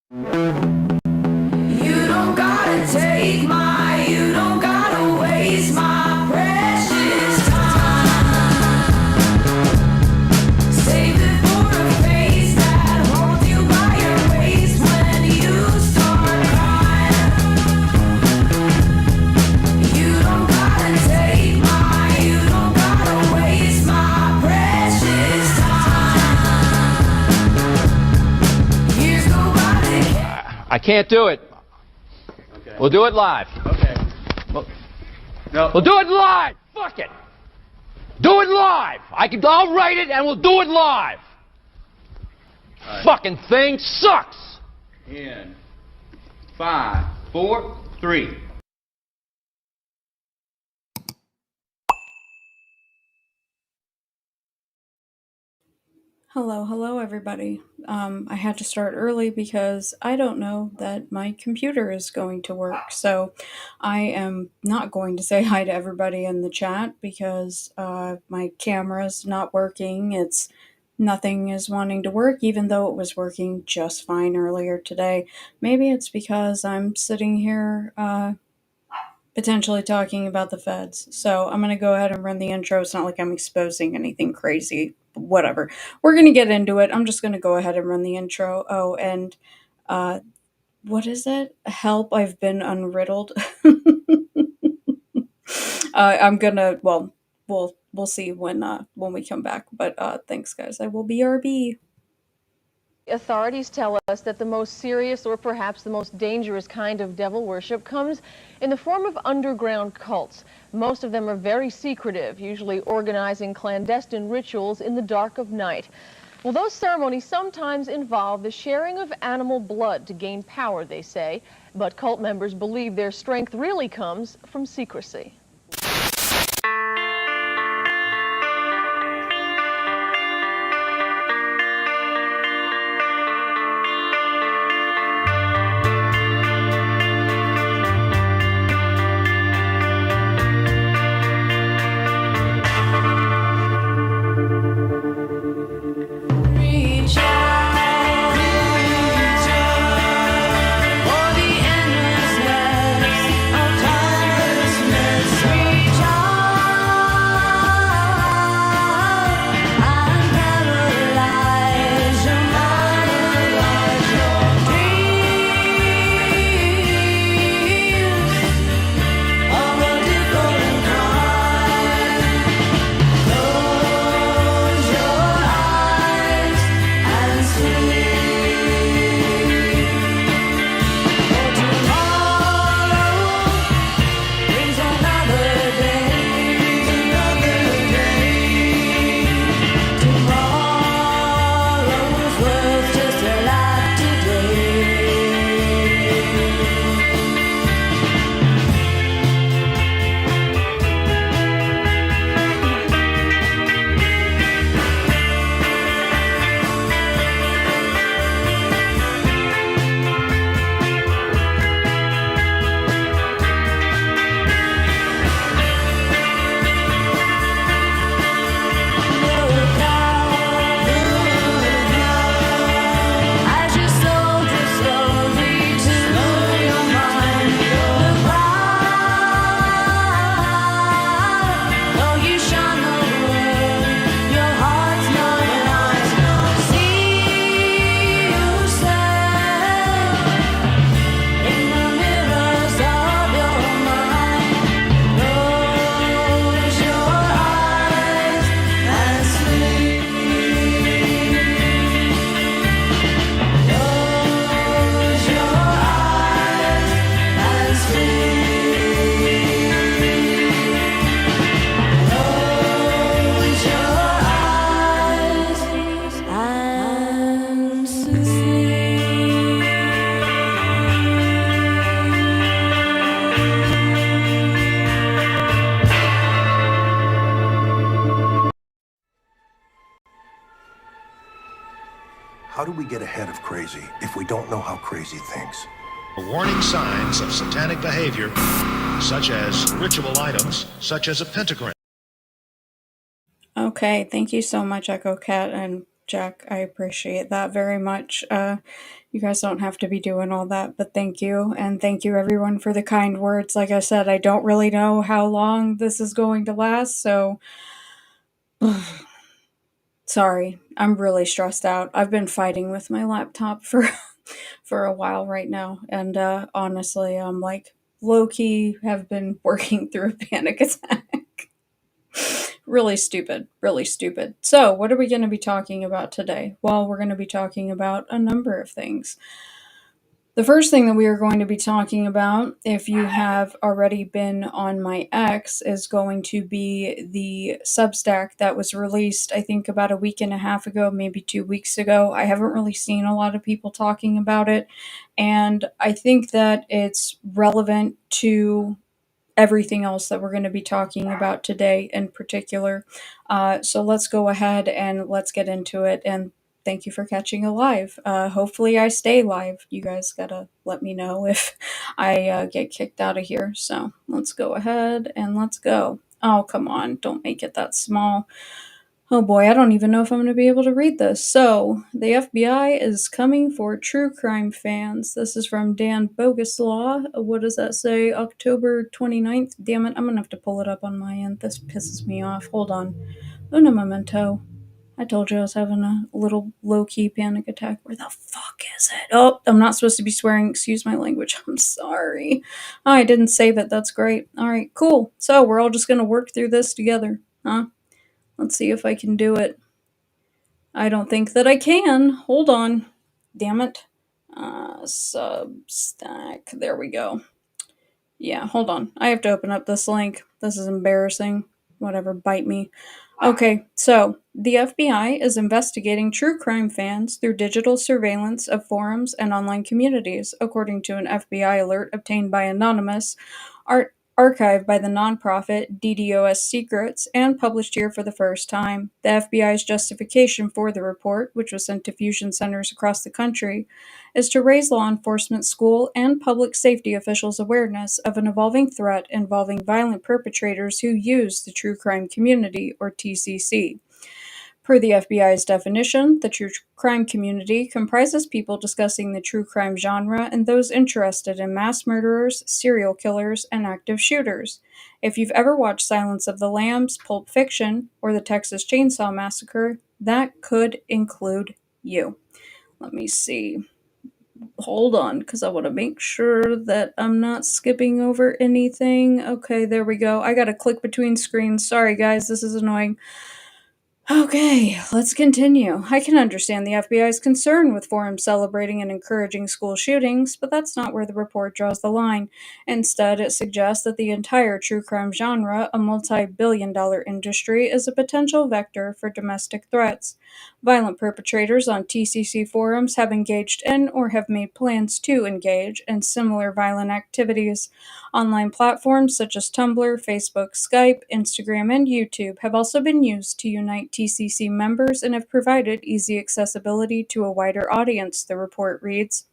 You don't gotta take my, you don't gotta waste my precious time. Save it for a face that holds you by your waist when you start crying. You don't gotta take my, you don't gotta waste my precious time. Years go by, they can't. I can't do it. Okay. We'll do it live. Okay. No. We'll do it live. Fuck it. Do it live. I'll write it and we'll do it live. Right. Fucking thing sucks. In 5, 4, 3. Hello everybody. I had to start early because I don't know that my computer is going to work. So I am not going to say hi to everybody in the chat because my camera's not working. Nothing is wanting to work, even though it was working just fine earlier today. Maybe it's because I'm sitting here potentially talking about the feds. So I'm going to go ahead and run the intro. It's not like I'm exposing anything crazy. Whatever. We're going to get into it. I'm just going to go ahead and run the intro. Oh, and what is it? Help, I've been unriddled. I'm going to, well, we'll see when we come back. But thanks, guys. I will BRB. Authorities tell us that the most serious or perhaps the most dangerous kind of devil worship comes in the form of underground cults. Most of them are very secretive, usually organizing clandestine rituals in the dark of night. Well, those ceremonies sometimes involve the sharing of animal blood to gain power, they say, but cult members believe their strength really comes from secrecy. Reach out for the endlessness of timelessness. Reach out and paralyze your mind, your dreams of a different kind. Close your eyes and sleep. For tomorrow brings another day, Tomorrow's worth just like today. Look out, as your soldiers slowly to your mind. Look proud, though you shine the world, your heart's not blind. See yourself in the mirrors of your mind. Close your eyes and sleep. Close your eyes and sleep. Close your eyes and How do we get ahead of crazy if we don't know how crazy thinks? Warning signs of satanic behavior, such as ritual items, such as a pentagram. Okay, thank you so much, Echo Cat, and Jack. I appreciate that very much. You guys don't have to be doing all that, but thank you. And thank you, everyone, for the kind words. Like I said, I don't really know how long this is going to last, so sorry. I'm really stressed out. I've been fighting with my laptop for for a while right now, and honestly, I'm like low key have been working through a panic attack. Really stupid, really stupid. So, what are we going to be talking about today? Well, we're going to be talking about a number of things. The first thing that we are going to be talking about, if you have already been on my X, is going to be the Substack that was released, I think, about a week and a half ago, maybe 2 weeks ago. I haven't really seen a lot of people talking about it, and I think that it's relevant to everything else that we're going to be talking about today in particular. So let's go ahead and let's get into it. And thank you for catching a live. Hopefully, I stay live. You guys gotta let me know if I get kicked out of here. So let's go ahead and let's go. Oh, come on. Don't make it that small. Oh boy, I don't even know if I'm going to be able to read this. So, the FBI is coming for true crime fans. This is from Dan Boguslaw. What does that say? October 29th? Damn it, I'm going to have to pull it up on my end. This pisses me off. Hold on. Una momento. I told you I was having a little low-key panic attack. Where the fuck is it? Oh, I'm not supposed to be swearing. Excuse my language. I'm sorry. Oh, I didn't save it. That's great. Alright, cool. So, we're all just going to work through this together. Huh? Let's see if I can do it. I don't think that I can. Hold on. Damn it. Substack. There we go. Yeah, hold on. I have to open up this link. This is embarrassing. Whatever, bite me. Okay, so the FBI is investigating true crime fans through digital surveillance of forums and online communities, according to an FBI alert obtained by Anonymous, archived by the nonprofit DDoS Secrets, and published here for the first time. The FBI's justification for the report, which was sent to fusion centers across the country, is to raise law enforcement, school, and public safety officials' awareness of an evolving threat involving violent perpetrators who use the true crime community, or TCC. Per the FBI's definition, the true crime community comprises people discussing the true crime genre and those interested in mass murderers, serial killers, and active shooters. If you've ever watched Silence of the Lambs, Pulp Fiction, or the Texas Chainsaw Massacre, that could include you. Let me see. Hold on, because I want to make sure that I'm not skipping over anything. Okay, there we go. I gotta click between screens. Sorry, guys, this is annoying. Okay, let's continue. I can understand the FBI's concern with forums celebrating and encouraging school shootings, but that's not where the report draws the line. Instead, it suggests that the entire true crime genre, a multi-billion-dollar industry, is a potential vector for domestic threats. Violent perpetrators on TCC forums have engaged in or have made plans to engage in similar violent activities. Online platforms such as Tumblr, Facebook, Skype, Instagram, and YouTube have also been used to unite TCC members and have provided easy accessibility to a wider audience, the report reads.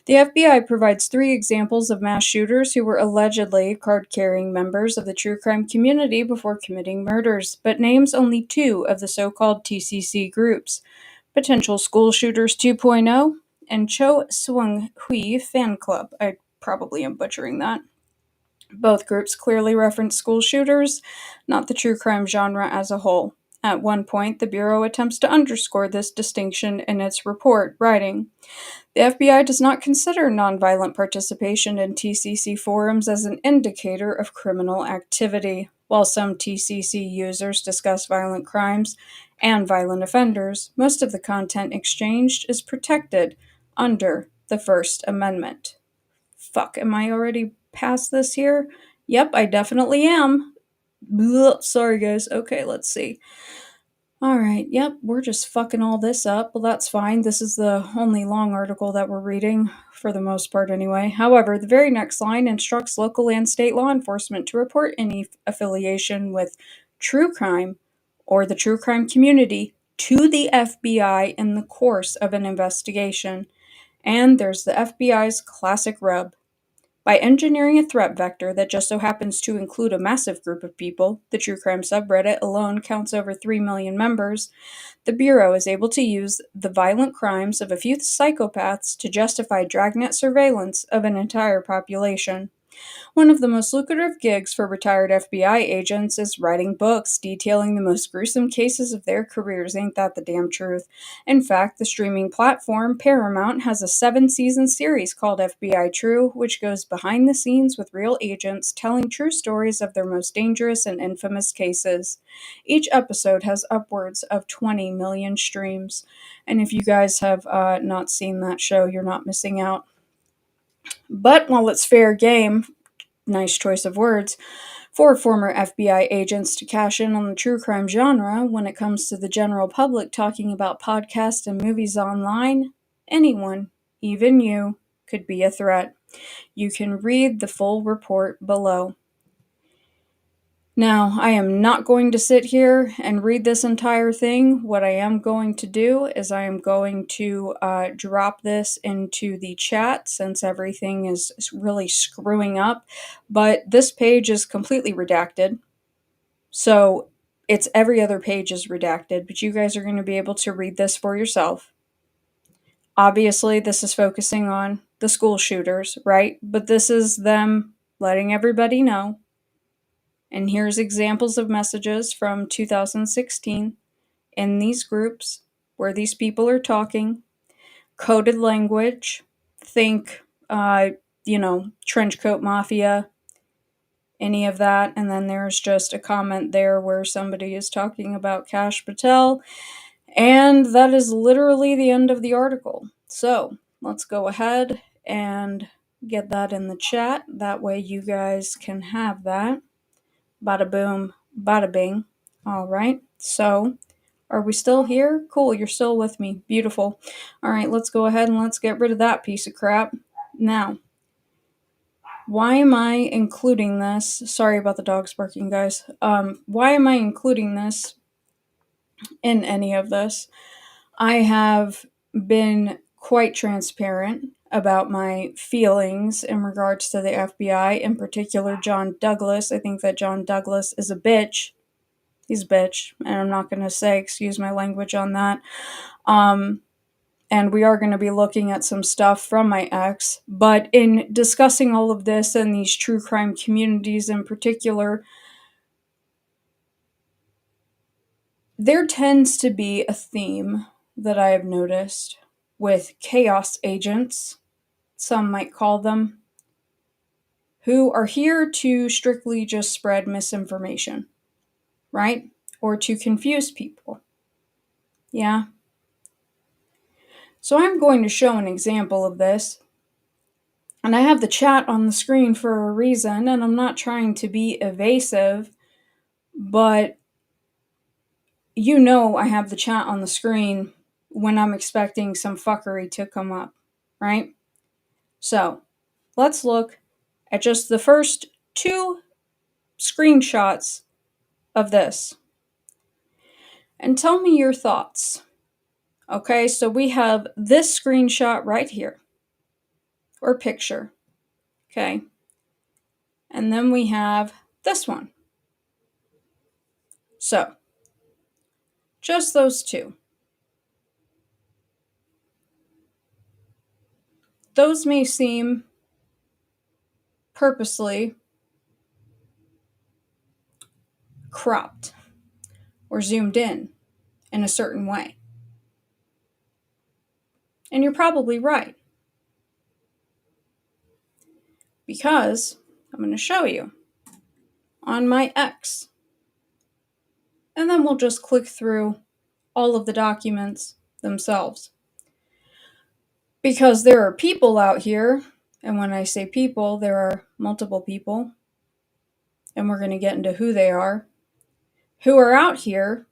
The FBI provides 3 examples of mass shooters who were allegedly card-carrying members of the true crime community before committing murders, but names only 2 of the so-called TCC groups: Potential School Shooters 2.0 and Cho Seung Hui Fan Club. I probably am butchering that. Both groups clearly reference school shooters, not the true crime genre as a whole. At one point, the Bureau attempts to underscore this distinction in its report, writing, "The FBI does not consider nonviolent participation in TCC forums as an indicator of criminal activity. While some TCC users discuss violent crimes and violent offenders, most of the content exchanged is protected under the First Amendment." Fuck, am I already past this here? Yep, I definitely am. Blech, sorry, guys. Okay, let's see. Alright, yep, we're just fucking all this up. Well, that's fine. This is the only long article that we're reading, for the most part anyway. However, the very next line instructs local and state law enforcement to report any affiliation with true crime or the true crime community to the FBI in the course of an investigation. And there's the FBI's classic rub: By engineering a threat vector that just so happens to include a massive group of people, the true crime subreddit alone counts over 3 million members, the Bureau is able to use the violent crimes of a few psychopaths to justify dragnet surveillance of an entire population. One of the most lucrative gigs for retired FBI agents is writing books detailing the most gruesome cases of their careers. Ain't that the damn truth? In fact, the streaming platform Paramount has a 7-season series called FBI True, which goes behind the scenes with real agents telling true stories of their most dangerous and infamous cases. Each episode has upwards of 20 million streams. And if you guys have not seen that show, you're not missing out. But while it's fair game, nice choice of words, for former FBI agents to cash in on the true crime genre when it comes to the general public talking about podcasts and movies online, anyone, even you, could be a threat. You can read the full report below. Now, I am not going to sit here and read this entire thing. What I am going to do is I am going to drop this into the chat since everything is really screwing up. But this page is completely redacted. So it's every other page is redacted, but you guys are going to be able to read this for yourself. Obviously, this is focusing on the school shooters, right? But this is them letting everybody know. And here's examples of messages from 2016 in these groups where these people are talking. Coded language, think, trench coat mafia, any of that. And then there's just a comment there where somebody is talking about Kash Patel. And that is literally the end of the article. So let's go ahead and get that in the chat. That way you guys can have that. Bada boom, bada bing. All right, so are we still here? Cool, you're still with me. Beautiful. All right, let's go ahead and let's get rid of that piece of crap. Now, why am I including this? Sorry about the dogs barking, guys. Why am I including this in any of this? I have been quite transparent about my feelings in regards to the FBI, in particular John Douglas. I think that John Douglas is a bitch. He's a bitch, and I'm not going to say, excuse my language on that. And we are going to be looking at some stuff from my ex. But in discussing all of this and these true crime communities in particular, there tends to be a theme that I have noticed with chaos agents, some might call them, who are here to strictly just spread misinformation, right? Or to confuse people. Yeah. So I'm going to show an example of this. And I have the chat on the screen for a reason, and I'm not trying to be evasive, but you know I have the chat on the screen when I'm expecting some fuckery to come up, right? So, let's look at just the first 2 screenshots of this. And tell me your thoughts. Okay, so we have this screenshot right here. Or picture. Okay. And then we have this one. So, just those 2. Those may seem purposely cropped or zoomed in a certain way. And you're probably right. Because I'm going to show you on my X. And then we'll just click through all of the documents themselves. Because there are people out here, and when I say people, there are multiple people, and we're going to get into who they are, who are out here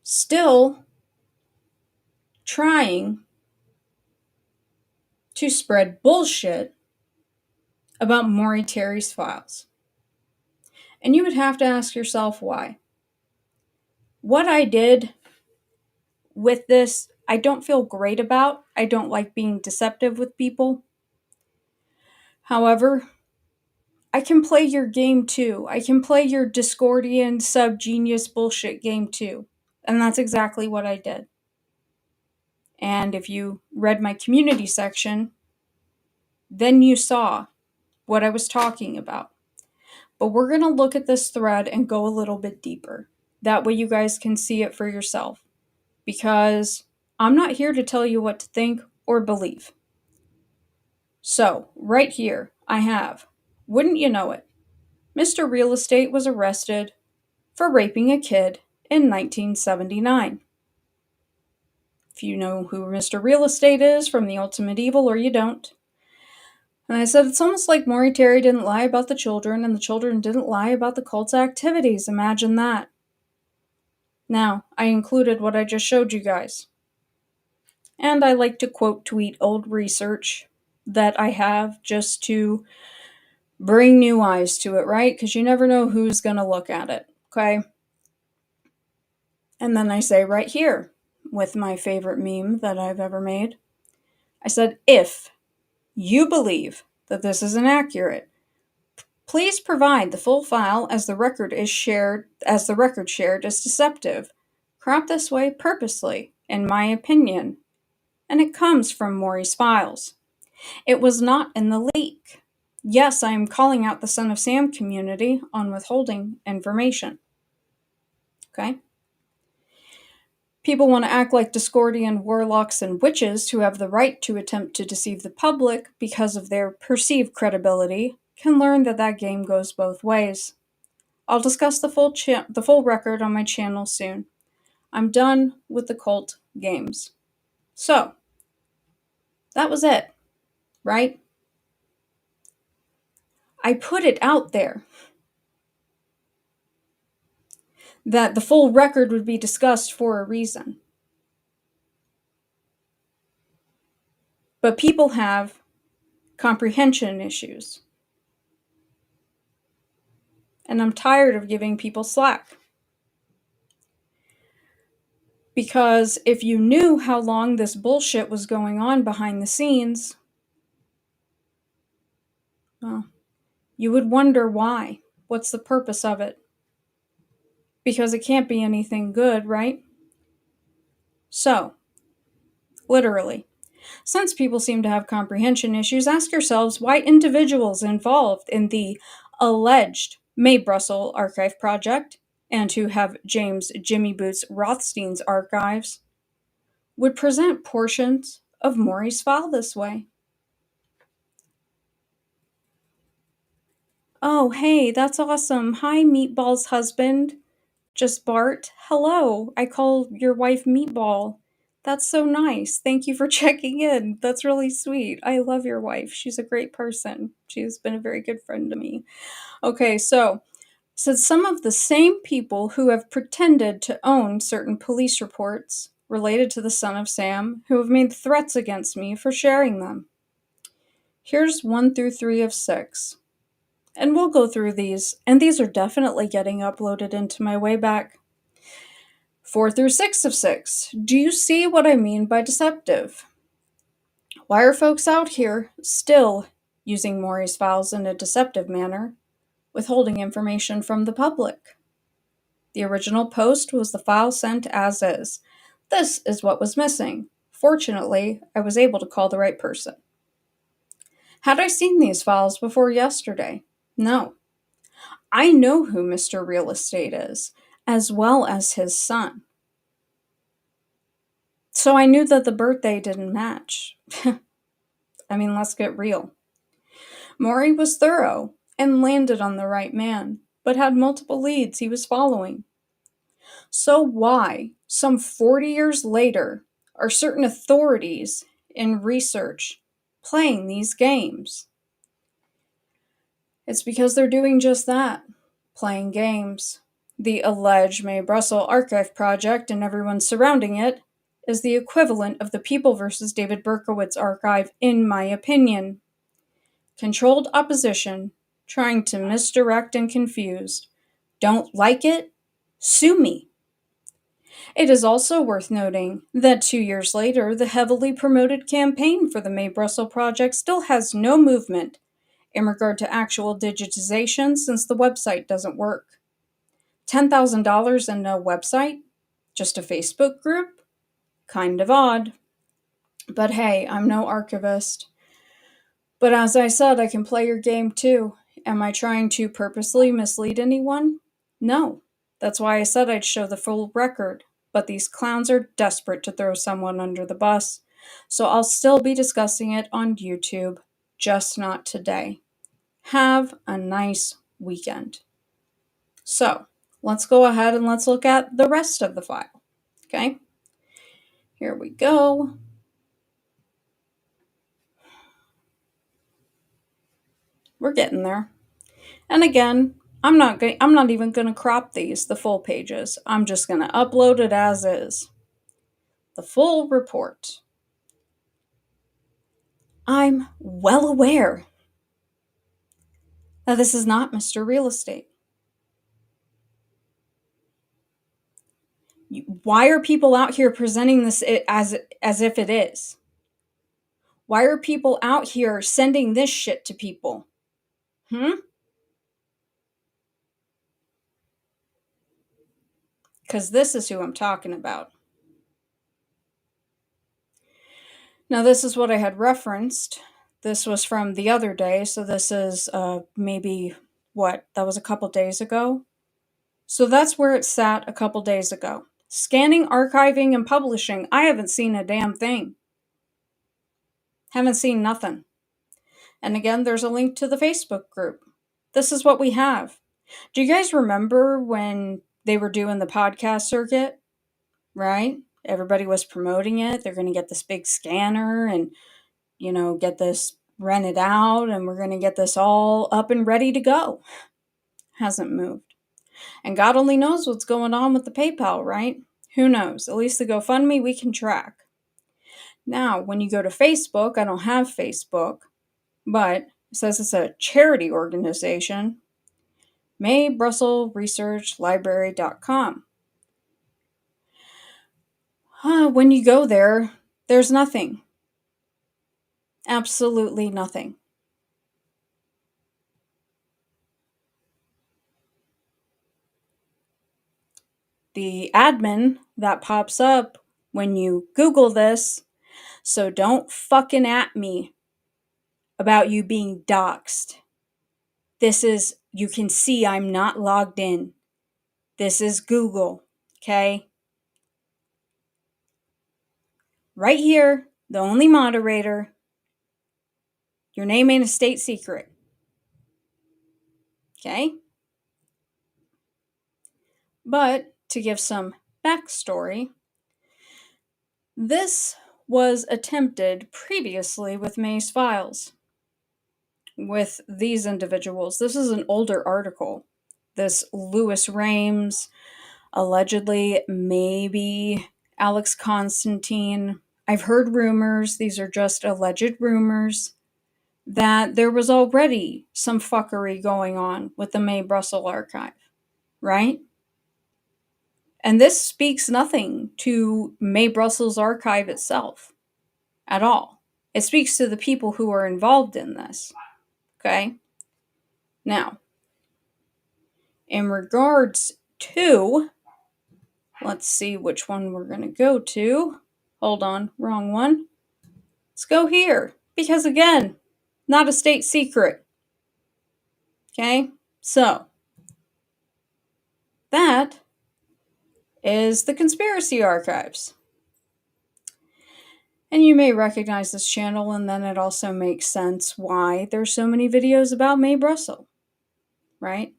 still trying to spread bullshit about Maury Terry's files. And you would have to ask yourself why. What I did with this, I don't feel great about. I don't like being deceptive with people. However, I can play your game too. I can play your Discordian sub-genius bullshit game too. And that's exactly what I did. And if you read my community section, then you saw what I was talking about. But we're going to look at this thread and go a little bit deeper. That way you guys can see it for yourself. Because I'm not here to tell you what to think or believe. So, right here, I have, wouldn't you know it, Mr. Real Estate was arrested for raping a kid in 1979. If you know who Mr. Real Estate is from The Ultimate Evil or you don't. And I said, it's almost like Maury Terry didn't lie about the children and the children didn't lie about the cult's activities. Imagine that. Now, I included what I just showed you guys. And I like to quote tweet old research that I have just to bring new eyes to it, right? Because you never know who's going to look at it, okay? And then I say right here, with my favorite meme that I've ever made, I said, if you believe that this is inaccurate, please provide the full file as the record shared is deceptive, cropped this way purposely, in my opinion, and it comes from Maury's files. It was not in the leak. Yes, I am calling out the Son of Sam community on withholding information. Okay? People want to act like Discordian warlocks and witches who have the right to attempt to deceive the public because of their perceived credibility can learn that that game goes both ways. I'll discuss the full record on my channel soon. I'm done with the cult games. So, that was it, right? I put it out there that the full record would be discussed for a reason. But people have comprehension issues. And I'm tired of giving people slack. Because if you knew how long this bullshit was going on behind the scenes, well, you would wonder why. What's the purpose of it? Because it can't be anything good, right? So, literally, since people seem to have comprehension issues, ask yourselves why individuals involved in the alleged May Brussels Archive Project and who have James Jimmy Boots Rothstein's archives would present portions of Maury's file this way. Oh, hey, that's awesome. Hi, Meatball's husband. Just Bart. Hello, I call your wife Meatball. That's so nice. Thank you for checking in. That's really sweet. I love your wife. She's a great person. She's been a very good friend to me. Okay, so some of the same people who have pretended to own certain police reports related to the Son of Sam who have made threats against me for sharing them. Here's 1 through 3 of 6. And we'll go through these, and these are definitely getting uploaded into my Wayback. 4 through 6 of 6. Do you see what I mean by deceptive? Why are folks out here still using Maury's files in a deceptive manner, withholding information from the public? The original post was the file sent as is. This is what was missing. Fortunately, I was able to call the right person. Had I seen these files before yesterday? No. I know who Mr. Real Estate is, as well as his son. So I knew that the birthday didn't match. I mean, let's get real. Maury was thorough and landed on the right man, but had multiple leads he was following. So why, some 40 years later, are certain authorities in research playing these games? It's because they're doing just that, playing games. The alleged May Brussels Archive Project and everyone surrounding it is the equivalent of the People vs. David Berkowitz archive, in my opinion. Controlled opposition, trying to misdirect and confuse. Don't like it? Sue me. It is also worth noting that 2 years later, the heavily promoted campaign for the May Brussels Project still has no movement in regard to actual digitization since the website doesn't work. $10,000 and no website? Just a Facebook group? Kind of odd. But hey, I'm no archivist. But as I said, I can play your game too. Am I trying to purposely mislead anyone? No. That's why I said I'd show the full record. But these clowns are desperate to throw someone under the bus. So I'll still be discussing it on YouTube, just not today. Have a nice weekend. So, let's go ahead and let's look at the rest of the file. Okay? Here we go. We're getting there. And again, I'm not even going to crop these, the full pages. I'm just going to upload it as is. The full report. I'm well aware that this is not Mr. Real Estate. Why are people out here presenting this as if it is? Why are people out here sending this shit to people? Because this is who I'm talking about. Now, this is what I had referenced. This was from the other day, so this is maybe, that was a couple days ago? So that's where it sat a couple days ago. Scanning, archiving, and publishing. I haven't seen a damn thing. Haven't seen nothing. And again, there's a link to the Facebook group. This is what we have. Do you guys remember when they were doing the podcast circuit? Right? Everybody was promoting it. They're going to get this big scanner and, get this rented out, and we're going to get this all up and ready to go. Hasn't moved. And God only knows what's going on with the PayPal, right? Who knows? At least the GoFundMe we can track. Now, when you go to Facebook, I don't have Facebook, but it says it's a charity organization. MayBrusselsResearchLibrary.com. When you go there, there's nothing. Absolutely nothing. The admin that pops up when you Google this, so don't fucking at me about you being doxxed. This is, you can see I'm not logged in. This is Google, okay? Right here, the only moderator. Your name ain't a state secret. Okay? But to give some backstory, this was attempted previously with May's files. With these individuals. This is an older article. This Louis Rames, allegedly, maybe Alex Constantine. I've heard rumors, these are just alleged rumors, that there was already some fuckery going on with the May Brussels archive, right? And this speaks nothing to May Brussels archive itself at all. It speaks to the people who are involved in this, okay? Now, in regards to, let's see which one we're going to go to. Hold on, wrong one. Let's go here. Because again, not a state secret. Okay? So, that is the Conspiracy Archives. And you may recognize this channel, and then it also makes sense why there's so many videos about May Brussels. Right?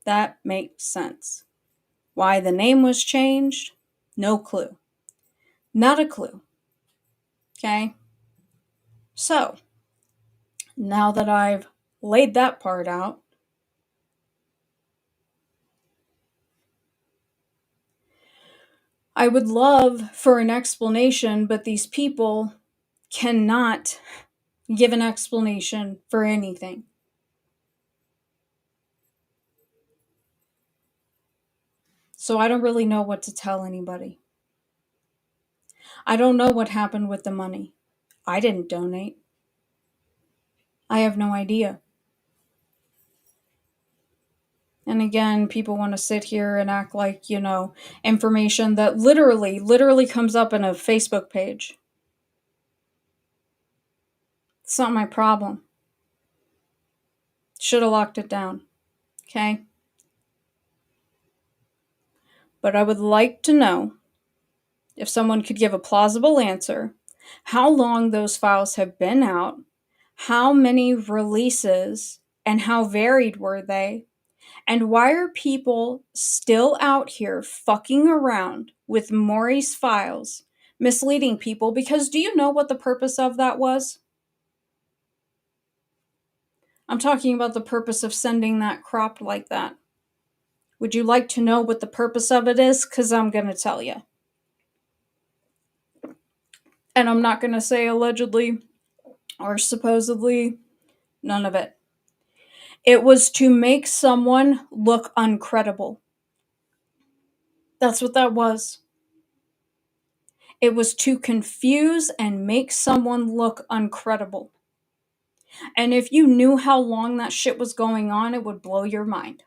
That makes sense. Why the name was changed? No clue. Not a clue. Okay? So, now that I've laid that part out, I would love for an explanation, but these people cannot give an explanation for anything. So I don't really know what to tell anybody. I don't know what happened with the money. I didn't donate. I have no idea. And again, people want to sit here and act like, information that literally comes up in a Facebook page. It's not my problem. Should have locked it down. Okay? But I would like to know, if someone could give a plausible answer, how long those files have been out, how many releases, and how varied were they, and why are people still out here fucking around with Maury's files, misleading people? Because do you know what the purpose of that was? I'm talking about the purpose of sending that cropped like that. Would you like to know what the purpose of it is? Because I'm going to tell you. And I'm not going to say allegedly or supposedly, none of it. It was to make someone look uncredible. That's what that was. It was to confuse and make someone look uncredible. And if you knew how long that shit was going on, it would blow your mind.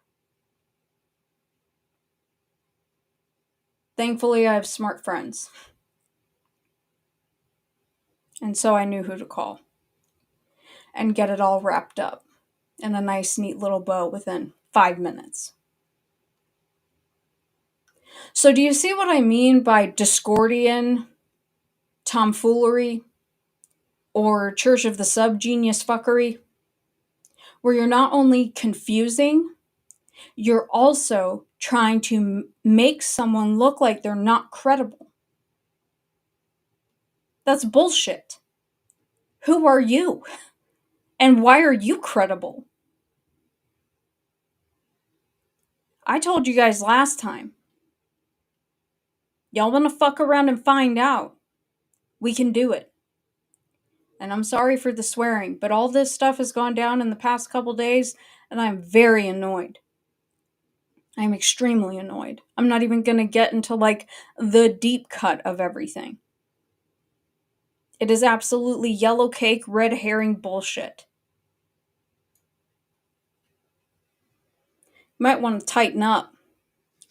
Thankfully, I have smart friends. And so I knew who to call and get it all wrapped up in a nice, neat little bow within 5 minutes. So do you see what I mean by Discordian tomfoolery or Church of the Subgenius fuckery? Where you're not only confusing, you're also trying to make someone look like they're not credible. That's bullshit. Who are you? And why are you credible? I told you guys last time. Y'all want to fuck around and find out? We can do it. And I'm sorry for the swearing, but all this stuff has gone down in the past couple days, and I'm very annoyed. I'm extremely annoyed. I'm not even going to get into the deep cut of everything. It is absolutely yellow cake, red herring bullshit. You might want to tighten up.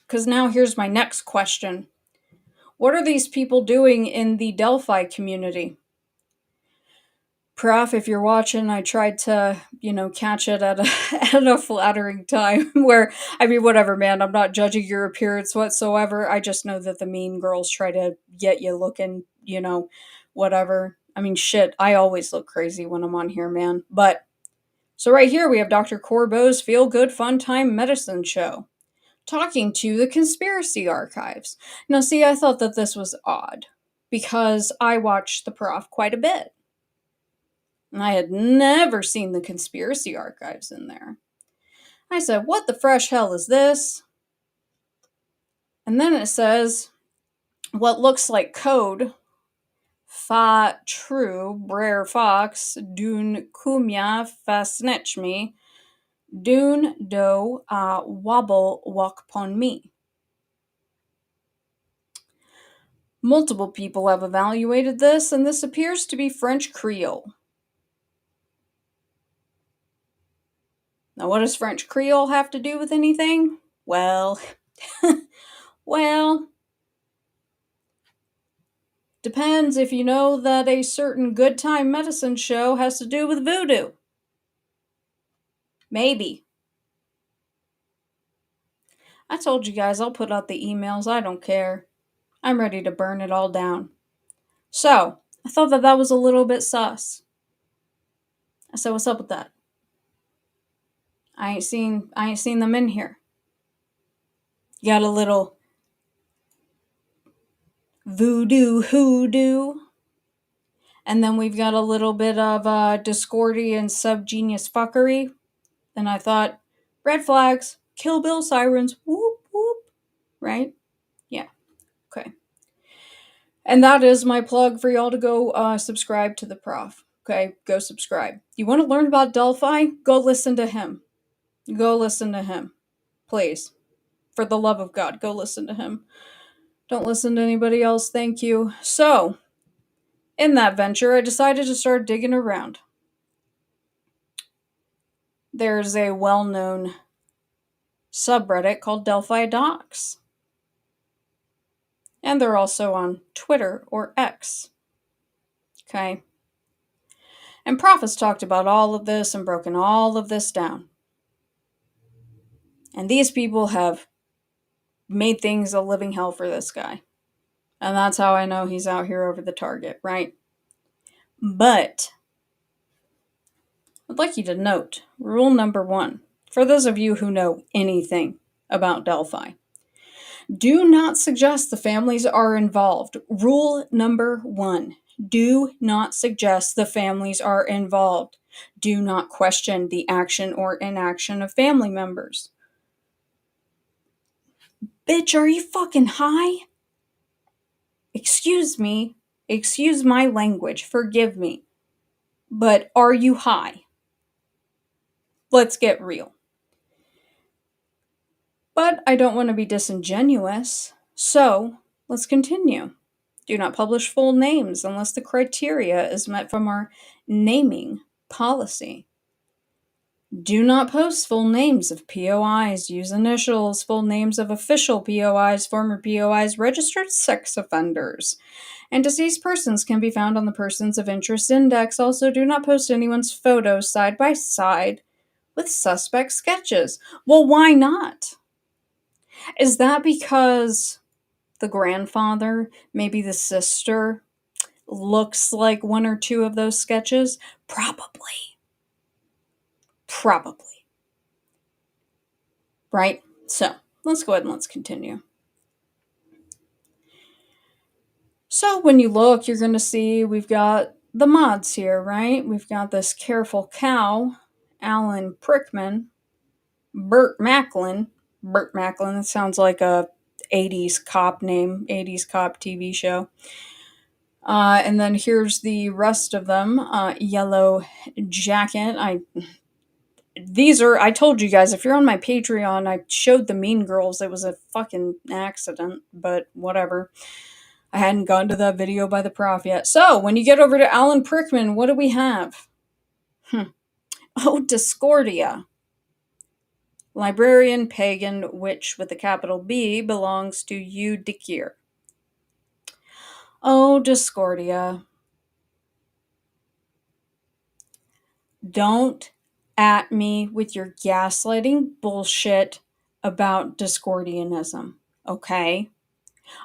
Because now here's my next question. What are these people doing in the Delphi community? Prof, if you're watching, I tried to, catch it at a flattering time where, whatever, man, I'm not judging your appearance whatsoever. I just know that the mean girls try to get you looking, whatever. Shit, I always look crazy when I'm on here, man. But, so right here we have Dr. Corbeau's Feel Good Fun Time Medicine Show, talking to the Conspiracy Archives. Now, see, I thought that this was odd, because I watched the prof quite a bit. And I had never seen the Conspiracy Archives in there. I said, what the fresh hell is this? And then it says, what looks like code, fa true, brer fox, dun kumya fasnech dun do wobble walk pon me. Multiple people have evaluated this, and this appears to be French Creole. Now, what does French Creole have to do with anything? Well, depends if you know that a certain good time medicine show has to do with voodoo. Maybe. I told you guys I'll put out the emails. I don't care. I'm ready to burn it all down. So, I thought that was a little bit sus. I said, what's up with that? I ain't seen them in here. You got a little voodoo hoodoo. And then we've got a little bit of Discordian subgenius fuckery. And I thought, red flags, Kill Bill sirens, whoop, whoop. Right? Yeah. Okay. And that is my plug for y'all to go subscribe to the prof. Okay? Go subscribe. You want to learn about Delphi? Go listen to him. Go listen to him. Please. For the love of God, go listen to him. Don't listen to anybody else. Thank you. So, in that venture, I decided to start digging around. There's a well-known subreddit called Delphi Docs. And they're also on Twitter or X. Okay? And Prof has talked about all of this and broken all of this down. And these people have made things a living hell for this guy. And that's how I know he's out here over the target, right? But I'd like you to note rule number 1, for those of you who know anything about Delphi. Do not suggest the families are involved. Rule number 1. Do not suggest the families are involved. Do not question the action or inaction of family members. Bitch, are you fucking high? Excuse me. Excuse my language. Forgive me. But are you high? Let's get real. But I don't want to be disingenuous, so let's continue. Do not publish full names unless the criteria is met from our naming policy. Do not post full names of POIs, use initials, full names of official POIs, former POIs, registered sex offenders, and deceased persons can be found on the Persons of Interest Index. Also, do not post anyone's photos side by side with suspect sketches. Well, why not? Is that because the grandfather, maybe the sister, looks like one or two of those sketches? Probably. Right? So, let's go ahead and let's continue. So, when you look, you're going to see we've got the mods here, right? We've got this Careful Cow, Alan Prickman, Burt Macklin. Burt Macklin, that sounds like a 80s cop name, 80s cop TV show. And then here's the rest of them. Yellow Jacket. I told you guys, if you're on my Patreon, I showed the Mean Girls. It was a fucking accident, but whatever. I hadn't gotten to that video by the prof yet. So, when you get over to Alan Prickman, what do we have? Oh, Discordia. Librarian, pagan, witch with a capital B, belongs to Eudikir. Oh, Discordia. Don't at me with your gaslighting bullshit about Discordianism, okay?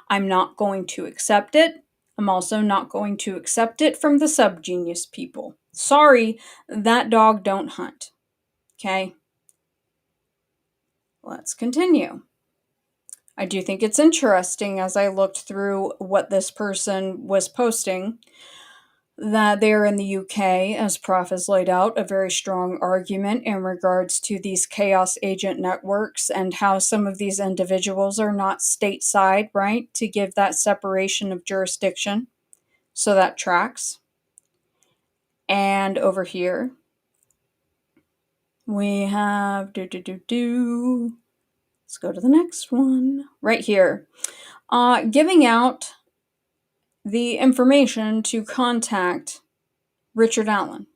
I'm not going to accept it. I'm also not going to accept it from the subgenius people. Sorry, that dog don't hunt. Okay? Let's continue. I do think it's interesting as I looked through what this person was posting that they're in the UK, as Prof has laid out, a very strong argument in regards to these chaos agent networks and how some of these individuals are not stateside, right, to give that separation of jurisdiction. So that tracks. And over here, we have let's go to the next one. Right here. Giving out the information to contact Richard Allen.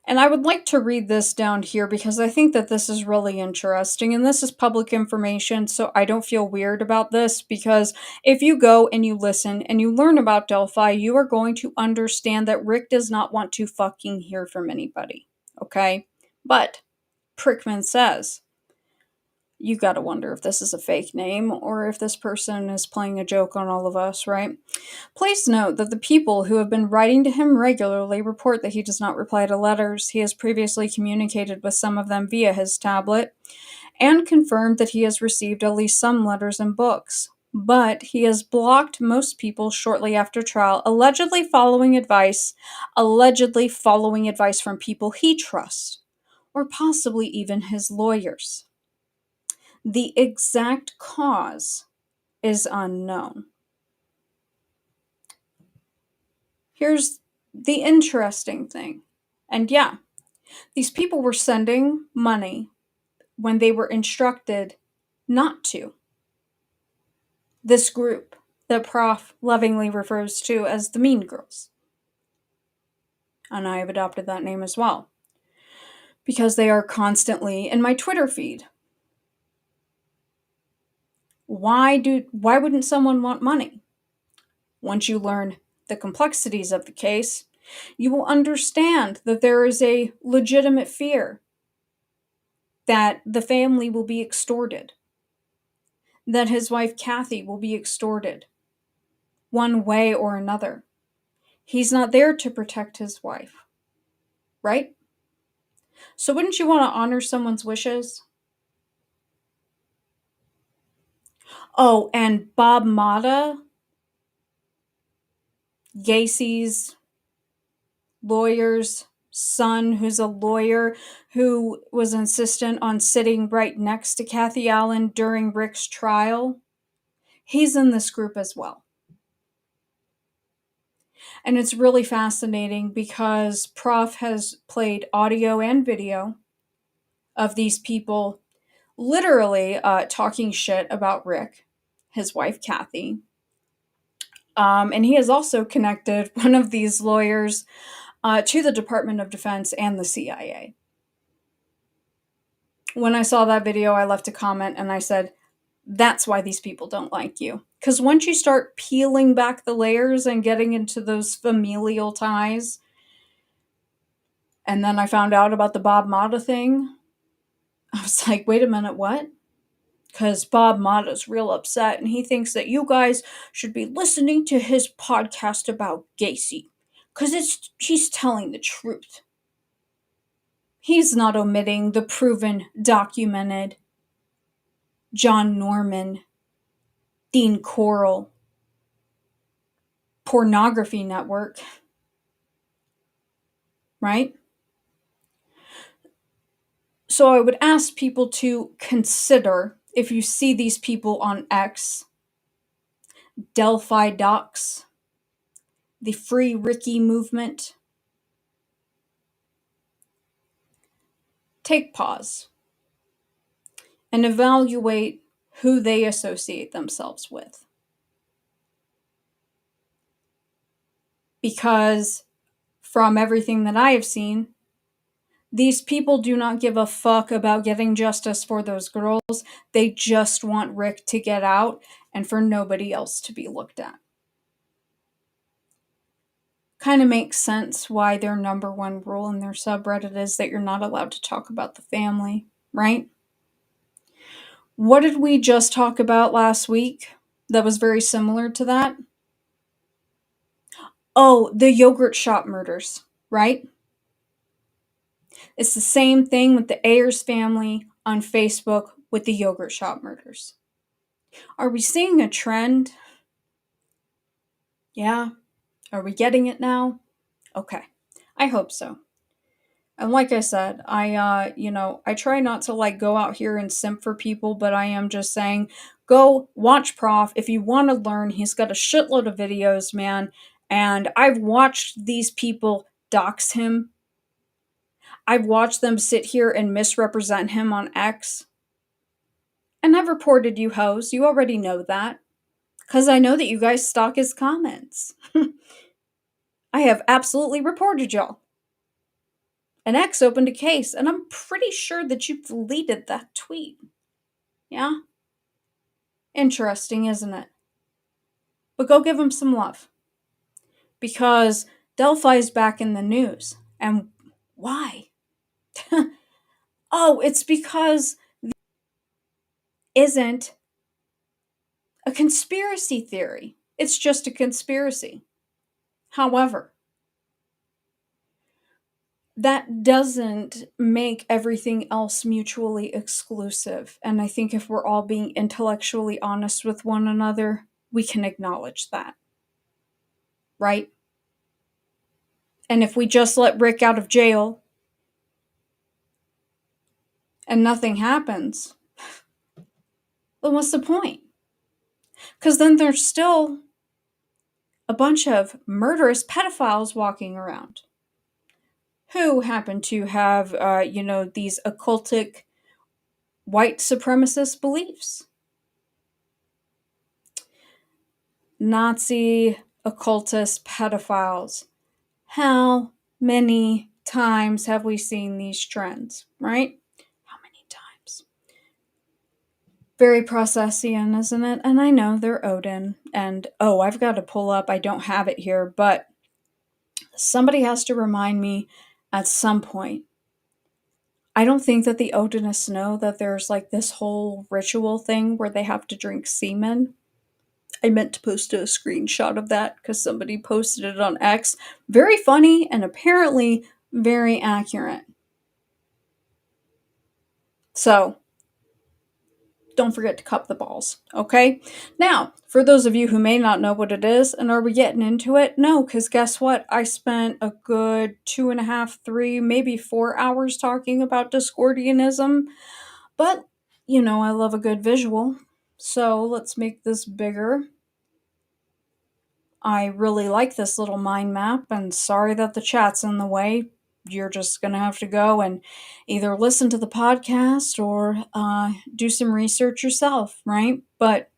And I would like to read this down here because I think that this is really interesting. And this is public information, so I don't feel weird about this because if you go and you listen and you learn about Delphi, you are going to understand that Rick does not want to fucking hear from anybody. Okay? But Prickman says, you gotta wonder if this is a fake name or if this person is playing a joke on all of us, right? Please note that the people who have been writing to him regularly report that he does not reply to letters. He has previously communicated with some of them via his tablet and confirmed that he has received at least some letters and books. But he has blocked most people shortly after trial, allegedly following advice from people he trusts, or possibly even his lawyers. The exact cause is unknown. Here's the interesting thing. And yeah, these people were sending money when they were instructed not to. This group that Prof lovingly refers to as the Mean Girls. And I have adopted that name as well. because they are constantly in my Twitter feed. Why wouldn't someone want money? Once you learn the complexities of the case, you will understand that there is a legitimate fear that the family will be extorted, that his wife Kathy will be extorted one way or another. He's not there to protect his wife, right? So wouldn't you want to honor someone's wishes? Oh, and Bob Mata, Gacy's lawyer's son, who's a lawyer, who was insistent on sitting right next to Kathy Allen during Rick's trial, he's in this group as well. And it's really fascinating because Prof has played audio and video of these people literally talking shit about Rick, his wife Kathy. And he has also connected one of these lawyers to the Department of Defense and the CIA. When I saw that video, I left a comment and I said, that's why these people don't like you. Because once you start peeling back the layers and getting into those familial ties, and then I found out about the Bob Mata thing, I was like, wait a minute, what? Because Bob Mata's real upset and he thinks that you guys should be listening to his podcast about Gacy. Because he's telling the truth. He's not omitting the proven, documented John Norman, Dean Coral, pornography network. Right? So I would ask people to consider, if you see these people on X, Delphi Docs, the Free Ricky movement, take pause and evaluate who they associate themselves with. Because from everything that I have seen, these people do not give a fuck about getting justice for those girls. They just want Rick to get out and for nobody else to be looked at. Kind of makes sense why their number one rule in their subreddit is that you're not allowed to talk about the family, right? What did we just talk about last week that was very similar to that? Oh, the yogurt shop murders, right? It's the same thing with the Ayers family on Facebook with the yogurt shop murders. Are we seeing a trend? Yeah. Are we getting it now? Okay. I hope so. And like I said, I try not to go out here and simp for people, but I am just saying, go watch Prof. If you want to learn, he's got a shitload of videos, man. And I've watched these people dox him. I've watched them sit here and misrepresent him on X. And I've reported you hoes. You already know that. Because I know that you guys stalk his comments. I have absolutely reported y'all. And X opened a case, and I'm pretty sure that you deleted that tweet. Yeah? Interesting, isn't it? But go give him some love. Because Delphi's back in the news. And why? Oh, it's because isn't a conspiracy theory. It's just a conspiracy. However, that doesn't make everything else mutually exclusive. And I think if we're all being intellectually honest with one another, we can acknowledge that. Right? And if we just let Rick out of jail and nothing happens, then what's the point? Because then there's still a bunch of murderous pedophiles walking around who happen to have, these occultic white supremacist beliefs. Nazi occultist pedophiles. How many times have we seen these trends, right? How many times? Very Processian, isn't it? And I know they're Odin. And oh, I've got to pull up. I don't have it here, but somebody has to remind me at some point. I don't think that the Odinists know that there's like this whole ritual thing where they have to drink semen. I meant to post a screenshot of that because somebody posted it on X. Very funny and apparently very accurate. So, don't forget to cup the balls, okay? Now, for those of you who may not know what it is, and are we getting into it? No, because guess what? I spent a good 2.5, 3, maybe 4 hours talking about Discordianism, but, you know, I love a good visual, so let's make this bigger. I really like this little mind map, and sorry that the chat's in the way. You're just going to have to go and either listen to the podcast or do some research yourself, right? But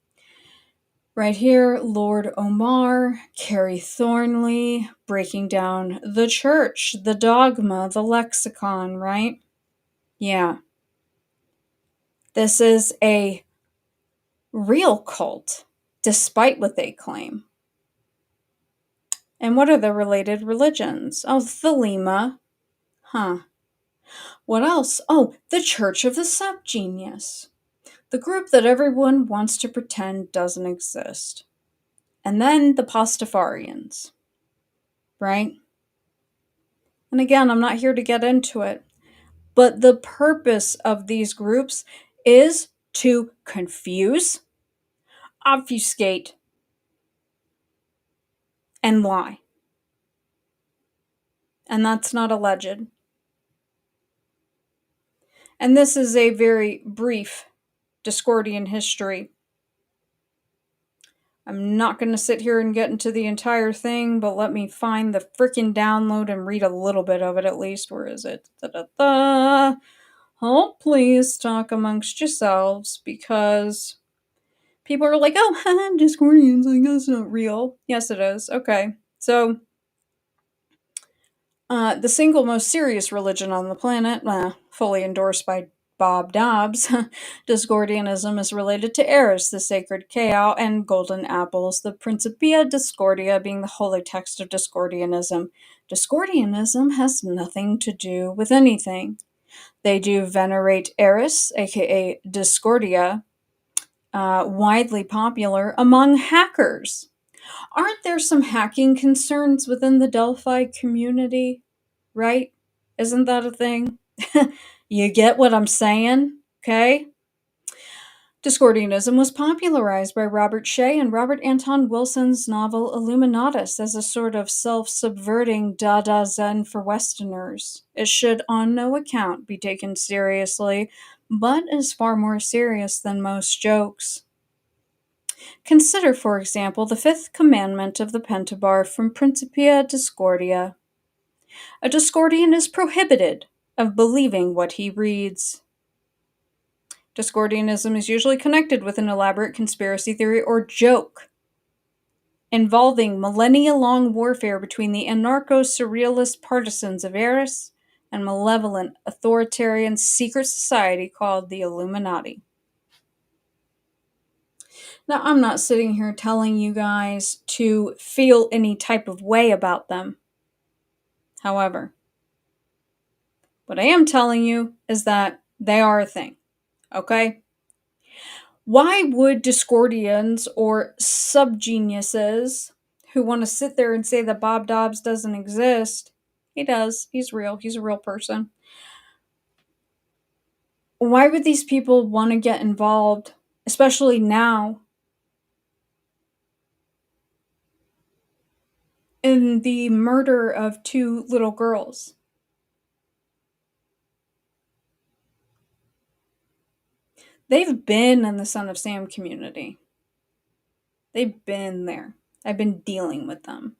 right here, Lord Omar, Carrie Thornley, breaking down the church, the dogma, the lexicon, right? Yeah. This is a real cult, despite what they claim. And what are the related religions? Oh, Thelema. Huh. What else? Oh, the Church of the Subgenius. The group that everyone wants to pretend doesn't exist. And then the Pastafarians. Right? And again, I'm not here to get into it. But the purpose of these groups is to confuse, obfuscate, and lie. And that's not alleged. And this is a very brief Discordian history. I'm not going to sit here and get into the entire thing, but let me find the frickin' download and read a little bit of it at least. Where is it? Da-da-da. Oh, please talk amongst yourselves, because people are like, oh, Discordians, like, that's not real. Yes, it is. Okay. So, the single most serious religion on the planet, fully endorsed by Bob Dobbs, Discordianism is related to Eris, the sacred cow, and golden apples, the Principia Discordia being the holy text of Discordianism. Discordianism has nothing to do with anything. They do venerate Eris, aka Discordia, widely popular among hackers. Aren't there some hacking concerns within the Delphi community? Right? Isn't that a thing? You get what I'm saying? Okay? Discordianism was popularized by Robert Shea and Robert Anton Wilson's novel Illuminatus as a sort of self-subverting Dada Zen for Westerners. It should on no account be taken seriously, but is far more serious than most jokes. Consider, for example, the fifth commandment of the Pentabar from Principia Discordia. A Discordian is prohibited of believing what he reads. Discordianism is usually connected with an elaborate conspiracy theory or joke involving millennia-long warfare between the anarcho-surrealist partisans of Eris and malevolent authoritarian secret society called the Illuminati. Now, I'm not sitting here telling you guys to feel any type of way about them. However, what I am telling you is that they are a thing. Okay? Why would Discordians or subgeniuses who want to sit there and say that Bob Dobbs doesn't exist? He does. He's real. He's a real person. Why would these people want to get involved, especially now, in the murder of 2 little girls? They've been in the Son of Sam community. They've been there. I've been dealing with them.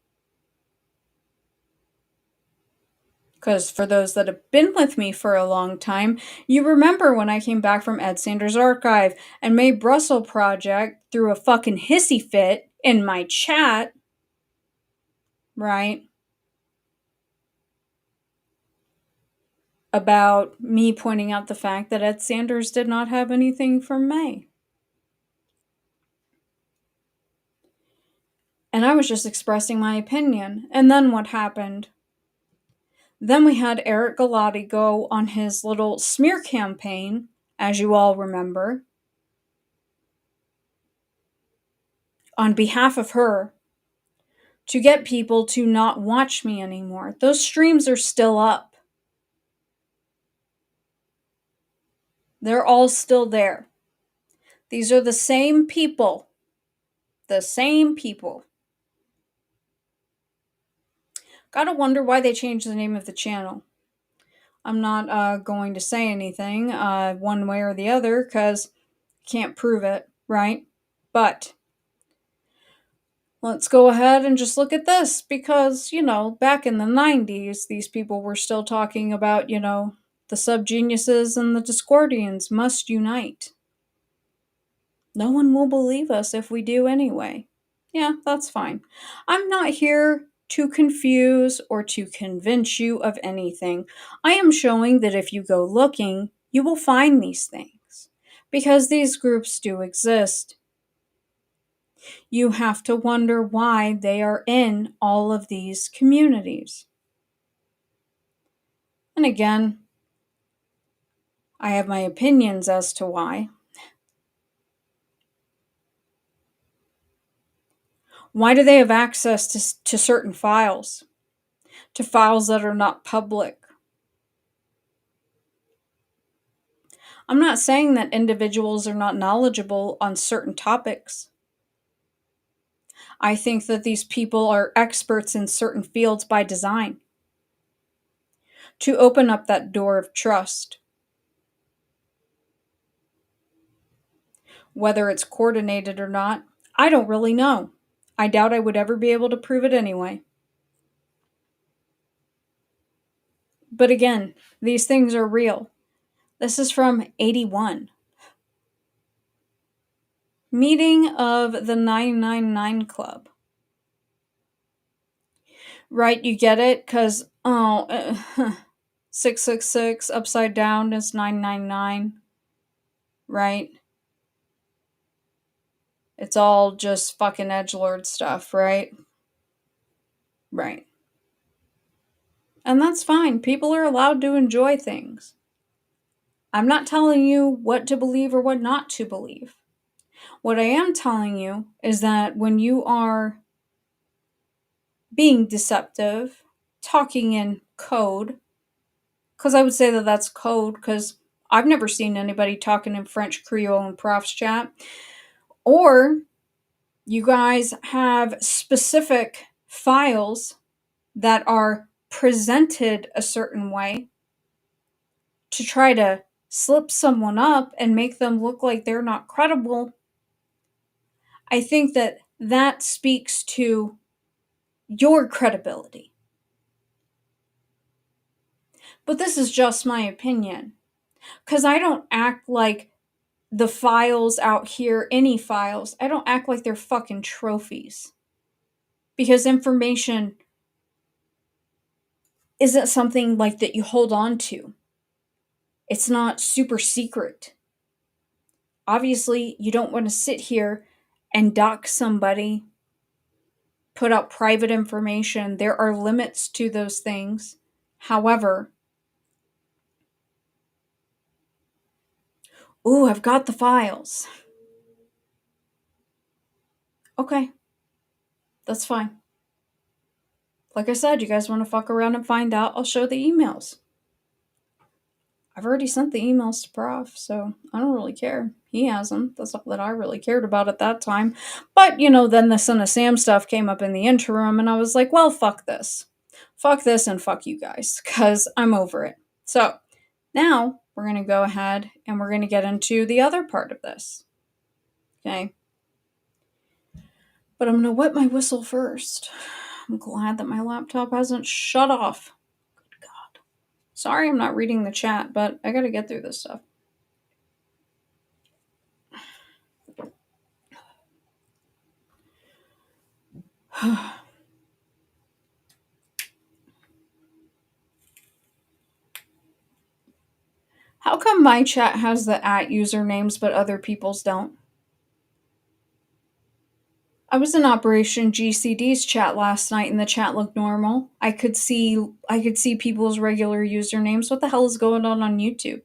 Because for those that have been with me for a long time, you remember when I came back from Ed Sanders' archive and Mae Brussel Project threw a fucking hissy fit in my chat, right? about me pointing out the fact that Ed Sanders did not have anything from May. And I was just expressing my opinion. And then what happened? Then we had Eric Galati go on his little smear campaign, as you all remember, on behalf of her, to get people to not watch me anymore. Those streams are still up. They're all still there. These are the same people. The same people. Gotta wonder why they changed the name of the channel. I'm not going to say anything one way or the other because can't prove it, right? But let's go ahead and just look at this because, back in the 90s, these people were still talking about, the subgeniuses and the Discordians must unite. No one will believe us if we do anyway. Yeah, that's fine. I'm not here to confuse or to convince you of anything. I am showing that if you go looking, you will find these things. Because these groups do exist. You have to wonder why they are in all of these communities. And again, I have my opinions as to why. Why do they have access to certain files? To files that are not public? I'm not saying that individuals are not knowledgeable on certain topics. I think that these people are experts in certain fields by design. To open up that door of trust. Whether it's coordinated or not, I don't really know. I doubt I would ever be able to prove it anyway. But again, these things are real. This is from 81. Meeting of the 999 Club. Right, you get it? Because, 666 upside down is 999. Right? It's all just fucking edgelord stuff, right? Right. And that's fine. People are allowed to enjoy things. I'm not telling you what to believe or what not to believe. What I am telling you is that when you are being deceptive, talking in code, because I would say that that's code, because I've never seen anybody talking in French, Creole, and Prof's chat, or you guys have specific files that are presented a certain way to try to slip someone up and make them look like they're not credible, I think that that speaks to your credibility. But this is just my opinion. Because I don't act like the files out here, any files, I don't act like they're fucking trophies. Because information isn't something like that you hold on to. It's not super secret. Obviously, you don't want to sit here and dox somebody, put out private information. There are limits to those things. However, ooh, I've got the files. Okay. That's fine. Like I said, you guys want to fuck around and find out, I'll show the emails. I've already sent the emails to Prof, so I don't really care. He hasn't. That's all that I really cared about at that time. But, then the Son of Sam stuff came up in the interim, and I was like, well, fuck this. Fuck this and fuck you guys, because I'm over it. So, now we're going to go ahead and we're going to get into the other part of this. Okay? But I'm going to wet my whistle first. I'm glad that my laptop hasn't shut off. Good God. Sorry I'm not reading the chat, but I gotta get through this stuff. How come my chat has the at usernames but other people's don't? I was in Operation GCD's chat last night and the chat looked normal. I could see people's regular usernames. What the hell is going on YouTube?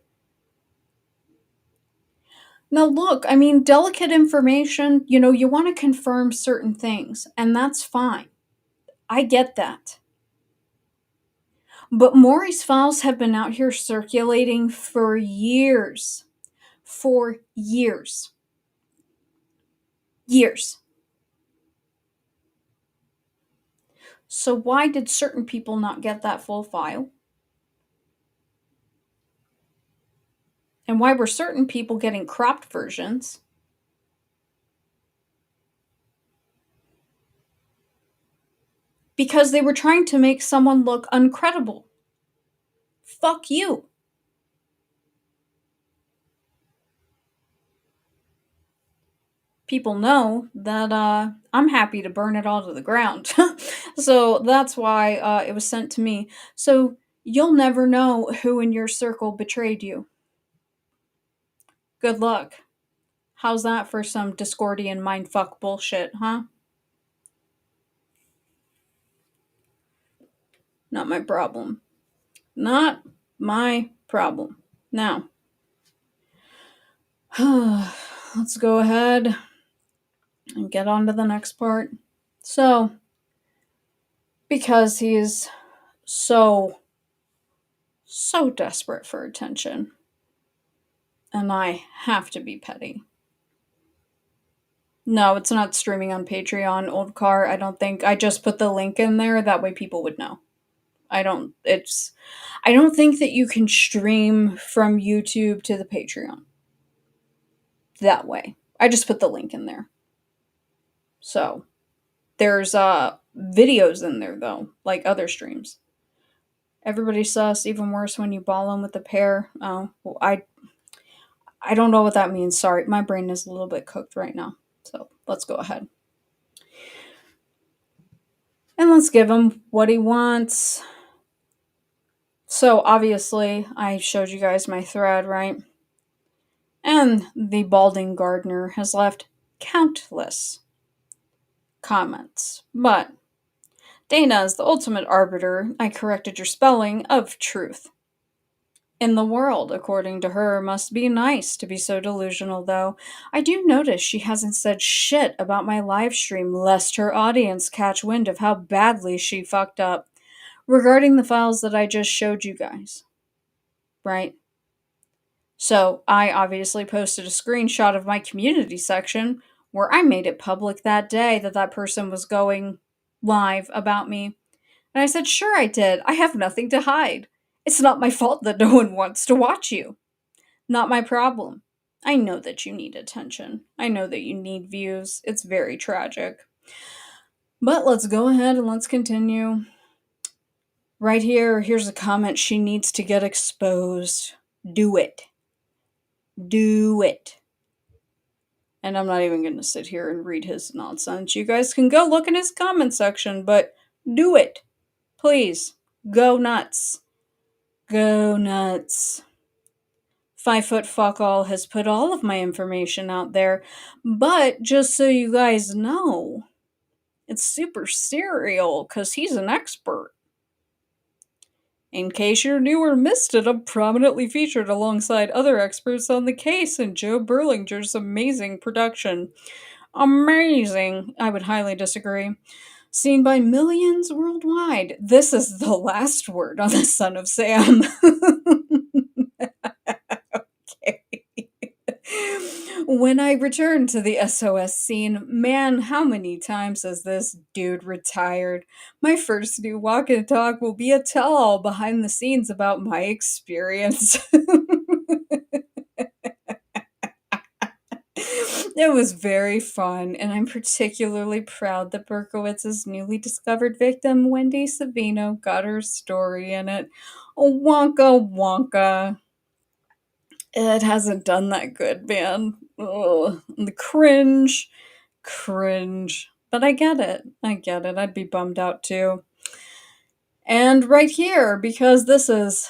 Now look, I mean, delicate information, you want to confirm certain things, and that's fine. I get that. But Maury's files have been out here circulating for years. For years. Years. So why did certain people not get that full file? And why were certain people getting cropped versions? Because they were trying to make someone look uncredible. Fuck you. People know that I'm happy to burn it all to the ground. So that's why it was sent to me. So you'll never know who in your circle betrayed you. Good luck. How's that for some Discordian mindfuck bullshit, huh? Not my problem. Not my problem. Now, let's go ahead and get on to the next part. So, because he is so desperate for attention, and I have to be petty. No, it's not streaming on Patreon, old car. I don't think. I just put the link in there, that way people would know. I don't think that you can stream from YouTube to the Patreon that way. I just put the link in there. So, there's videos in there though, like other streams. Everybody's sus, even worse when you ball them with a pair. Oh, well, I don't know what that means. Sorry, my brain is a little bit cooked right now. So, let's go ahead. And let's give him what he wants. So, obviously, I showed you guys my thread, right? And the balding gardener has left countless comments. But Dana is the ultimate arbiter, I corrected your spelling, of truth. In the world, according to her, must be nice to be so delusional, though. I do notice she hasn't said shit about my live stream, lest her audience catch wind of how badly she fucked up regarding the files that I just showed you guys. Right? So, I obviously posted a screenshot of my community section where I made it public that day that person was going live about me. And I said, sure I did. I have nothing to hide. It's not my fault that no one wants to watch you. Not my problem. I know that you need attention. I know that you need views. It's very tragic. But let's go ahead and let's continue. Right here's a comment. She needs to get exposed. Do it. Do it. And I'm not even going to sit here and read his nonsense. You guys can go look in his comment section, but do it. Please. Go nuts. Go nuts. 5 Foot Fuck All has put all of my information out there, but just so you guys know, it's super serial because he's an expert. In case you're new or missed it, I'm prominently featured alongside other experts on the case in Joe Berlinger's amazing production. Amazing! I would highly disagree. Seen by millions worldwide. This is the last word on the Son of Sam. Okay. When I return to the SOS scene, man, how many times has this dude retired? My first new walk and talk will be a tell-all behind the scenes about my experience. It was very fun, and I'm particularly proud that Berkowitz's newly discovered victim, Wendy Savino, got her story in it. Wonka wonka. It hasn't done that good, man. Ugh. The cringe. But I get it. I'd be bummed out too. And right here, because this is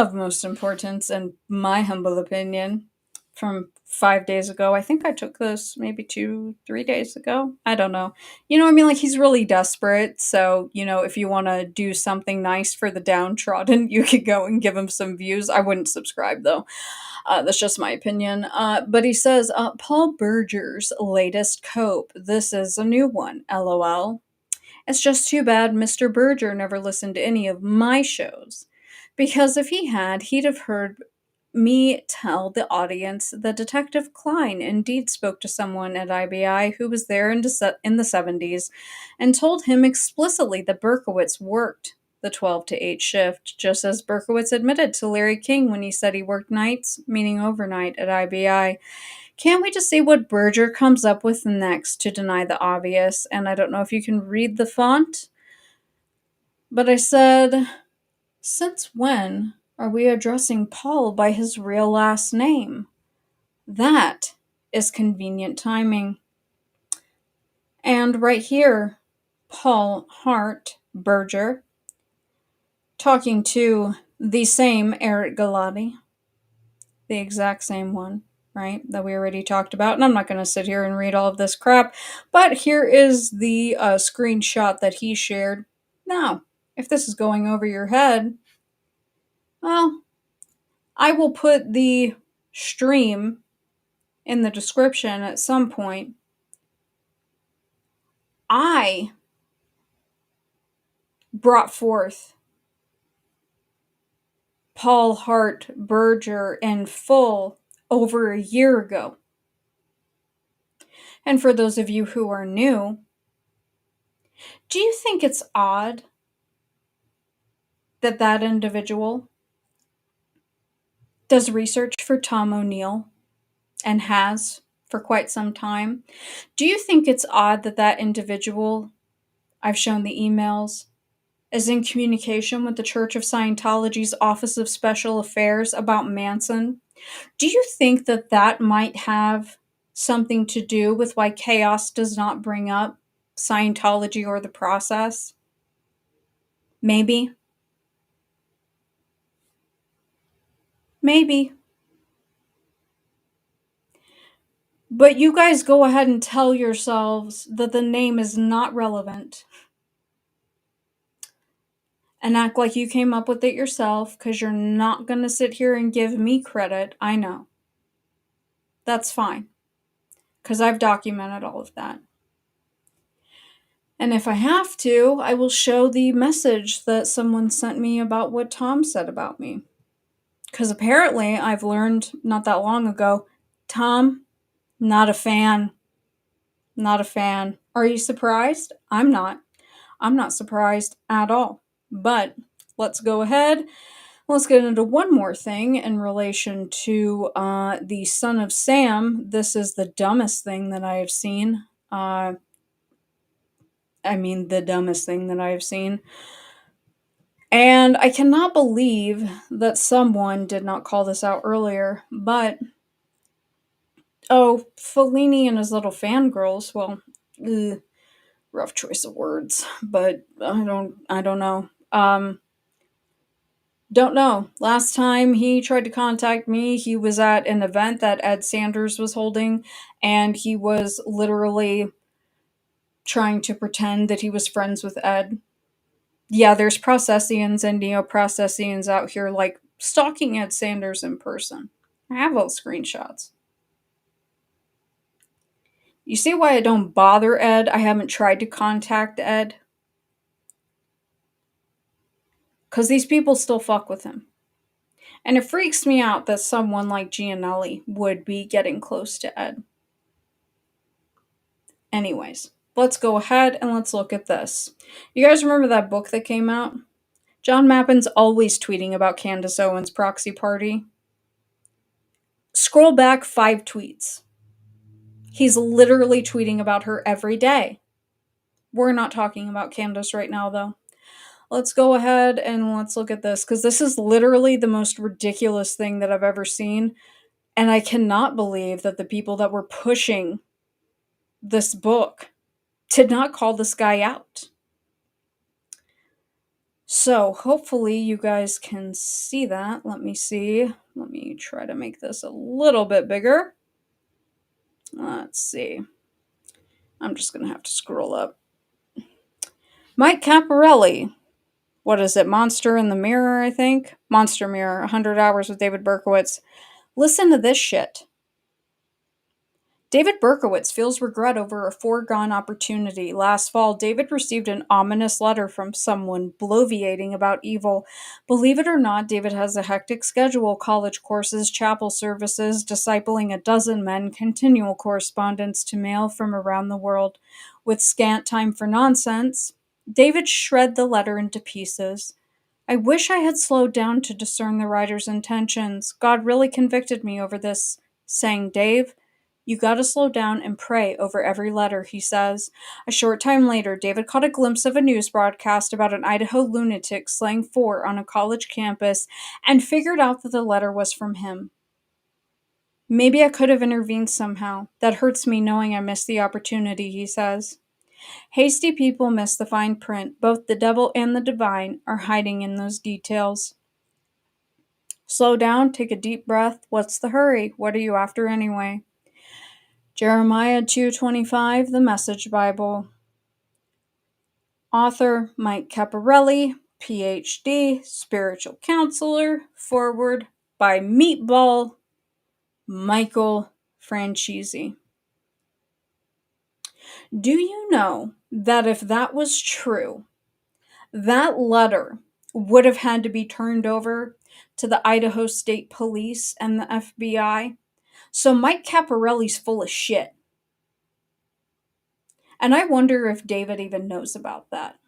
of most importance, in my humble opinion, from 5 days ago. I think I took this maybe 2, 3 days ago. I don't know. You know what I mean? Like, he's really desperate. So, if you want to do something nice for the downtrodden, you could go and give him some views. I wouldn't subscribe, though. That's just my opinion. But he says, Paul Berger's latest cope. This is a new one. LOL. It's just too bad Mr. Berger never listened to any of my shows. Because if he had, he'd have heard me tell the audience that Detective Klein indeed spoke to someone at IBI who was there in the 70s and told him explicitly that Berkowitz worked the 12 to 8 shift, just as Berkowitz admitted to Larry King when he said he worked nights, meaning overnight, at IBI. Can't we just see what Berger comes up with next to deny the obvious? And I don't know if you can read the font, but I said, since when are we addressing Paul by his real last name? That is convenient timing. And right here, Paul Hart Berger talking to the same Eric Galati, the exact same one, right, that we already talked about. And I'm not going to sit here and read all of this crap, but here is the screenshot that he shared. Now, if this is going over your head, well, I will put the stream in the description at some point. I brought forth Paul Hart Berger in full over a year ago. And for those of you who are new, do you think it's odd that that individual does research for Tom O'Neill and has for quite some time? Do you think it's odd that that individual, I've shown the emails, is in communication with the Church of Scientology's Office of Special Affairs about Manson? Do you think that that might have something to do with why Chaos does not bring up Scientology or the process? Maybe. Maybe. But you guys go ahead and tell yourselves that the name is not relevant and act like you came up with it yourself because you're not going to sit here and give me credit. I know. That's fine, because I've documented all of that. And if I have to, I will show the message that someone sent me about what Tom said about me. Because apparently I've learned not that long ago, Tom, not a fan. Not a fan. Are you surprised? I'm not. I'm not surprised at all. But let's go ahead. Let's get into one more thing in relation to the Son of Sam. This is the dumbest thing that I have seen. The dumbest thing that I have seen. And I cannot believe that someone did not call this out earlier, but Fellini and his little fangirls, well, rough choice of words, but I don't know. Don't know. Last time he tried to contact me, he was at an event that Ed Sanders was holding, and he was literally trying to pretend that he was friends with Ed. Yeah, there's Processians and Neo-Processians out here, like, stalking Ed Sanders in person. I have all the screenshots. You see why I don't bother Ed? I haven't tried to contact Ed. Because these people still fuck with him. And it freaks me out that someone like Gianelli would be getting close to Ed. Anyways, let's go ahead and let's look at this. You guys remember that book that came out? John Mappin's always tweeting about Candace Owens' proxy party. Scroll back 5 tweets. He's literally tweeting about her every day. We're not talking about Candace right now, though. Let's go ahead and let's look at this, because this is literally the most ridiculous thing that I've ever seen. And I cannot believe that the people that were pushing this book did not call this guy out. So hopefully you guys can see that. Let me see. Let me try to make this a little bit bigger. Let's see. I'm just going to have to scroll up. Mike Caparelli. What is it? Monster in the Mirror, I think? Monster Mirror, 100 Hours with David Berkowitz. Listen to this shit. David Berkowitz feels regret over a foregone opportunity. Last fall, David received an ominous letter from someone bloviating about evil. Believe it or not, David has a hectic schedule: college courses, chapel services, discipling a dozen men, continual correspondence to mail from around the world. With scant time for nonsense, David shred the letter into pieces. I wish I had slowed down to discern the writer's intentions. God really convicted me over this, saying, Dave, you gotta slow down and pray over every letter, he says. A short time later, David caught a glimpse of a news broadcast about an Idaho lunatic slaying 4 on a college campus and figured out that the letter was from him. Maybe I could have intervened somehow. That hurts me knowing I missed the opportunity, he says. Hasty people miss the fine print. Both the devil and the divine are hiding in those details. Slow down, take a deep breath. What's the hurry? What are you after anyway? Jeremiah 2:25, the Message Bible. Author Mike Caparelli, PhD, spiritual counselor. Forward by Meatball Michael Franchese. Do you know that if that was true, that letter would have had to be turned over to the Idaho State Police and the FBI? So Mike Caparelli's full of shit. And I wonder if David even knows about that.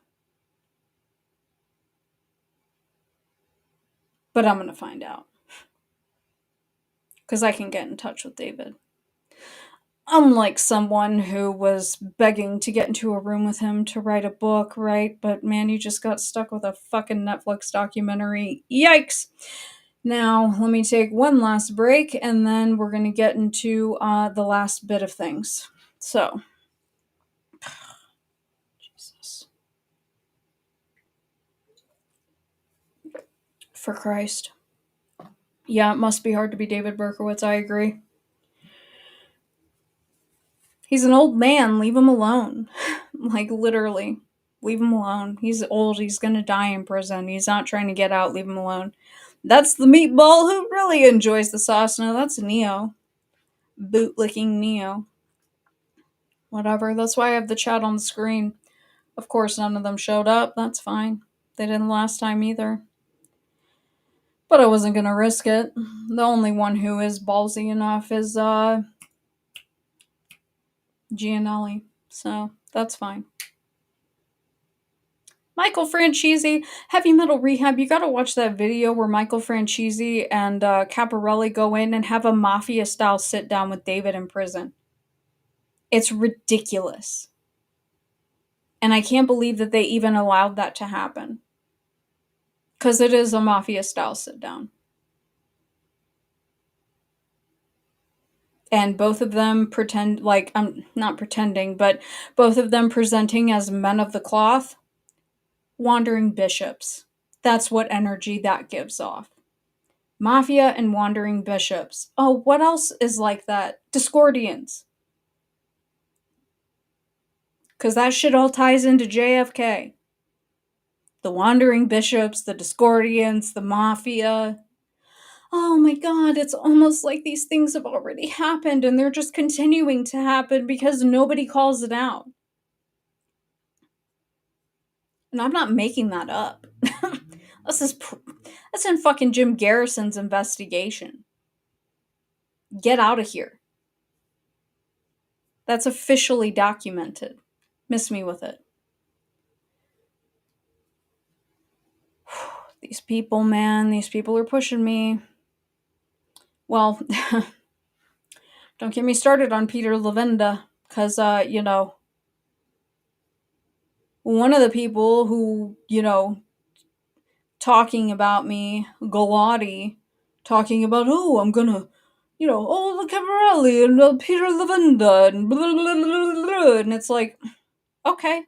But I'm going to find out. Because I can get in touch with David. Unlike someone who was begging to get into a room with him to write a book, right? But man, you just got stuck with a fucking Netflix documentary. Yikes! Now, let me take one last break, and then we're going to get into the last bit of things. So, Jesus. For Christ. Yeah, it must be hard to be David Berkowitz, I agree. He's an old man, leave him alone. Like, literally. Leave him alone. He's old, he's gonna die in prison. He's not trying to get out, leave him alone. That's the meatball who really enjoys the sauce. No, that's Neo. Bootlicking Neo. Whatever, that's why I have the chat on the screen. Of course, none of them showed up, that's fine. They didn't last time either. But I wasn't gonna risk it. The only one who is ballsy enough is, Gianelli. So, that's fine. Michael Franchese, Heavy Metal Rehab. You gotta watch that video where Michael Franchese and Caparelli go in and have a mafia-style sit-down with David in prison. It's ridiculous. And I can't believe that they even allowed that to happen. Because it is a mafia-style sit-down. And both of them pretend, like, I'm not pretending, but both of them presenting as men of the cloth. Wandering bishops. That's what energy that gives off. Mafia and wandering bishops. Oh, what else is like that? Discordians. Because that shit all ties into JFK. The wandering bishops, the Discordians, the mafia. Oh my god, it's almost like these things have already happened and they're just continuing to happen because nobody calls it out. And I'm not making that up. That's in fucking Jim Garrison's investigation. Get out of here. That's officially documented. Miss me with it. These people, man, these people are pushing me. Well, don't get me started on Peter Levenda, because, one of the people who, talking about me, Galati, talking about, oh, I'm gonna, oh, the Caparelli and Peter Levenda and blah, blah, blah, blah, blah, and it's like, okay,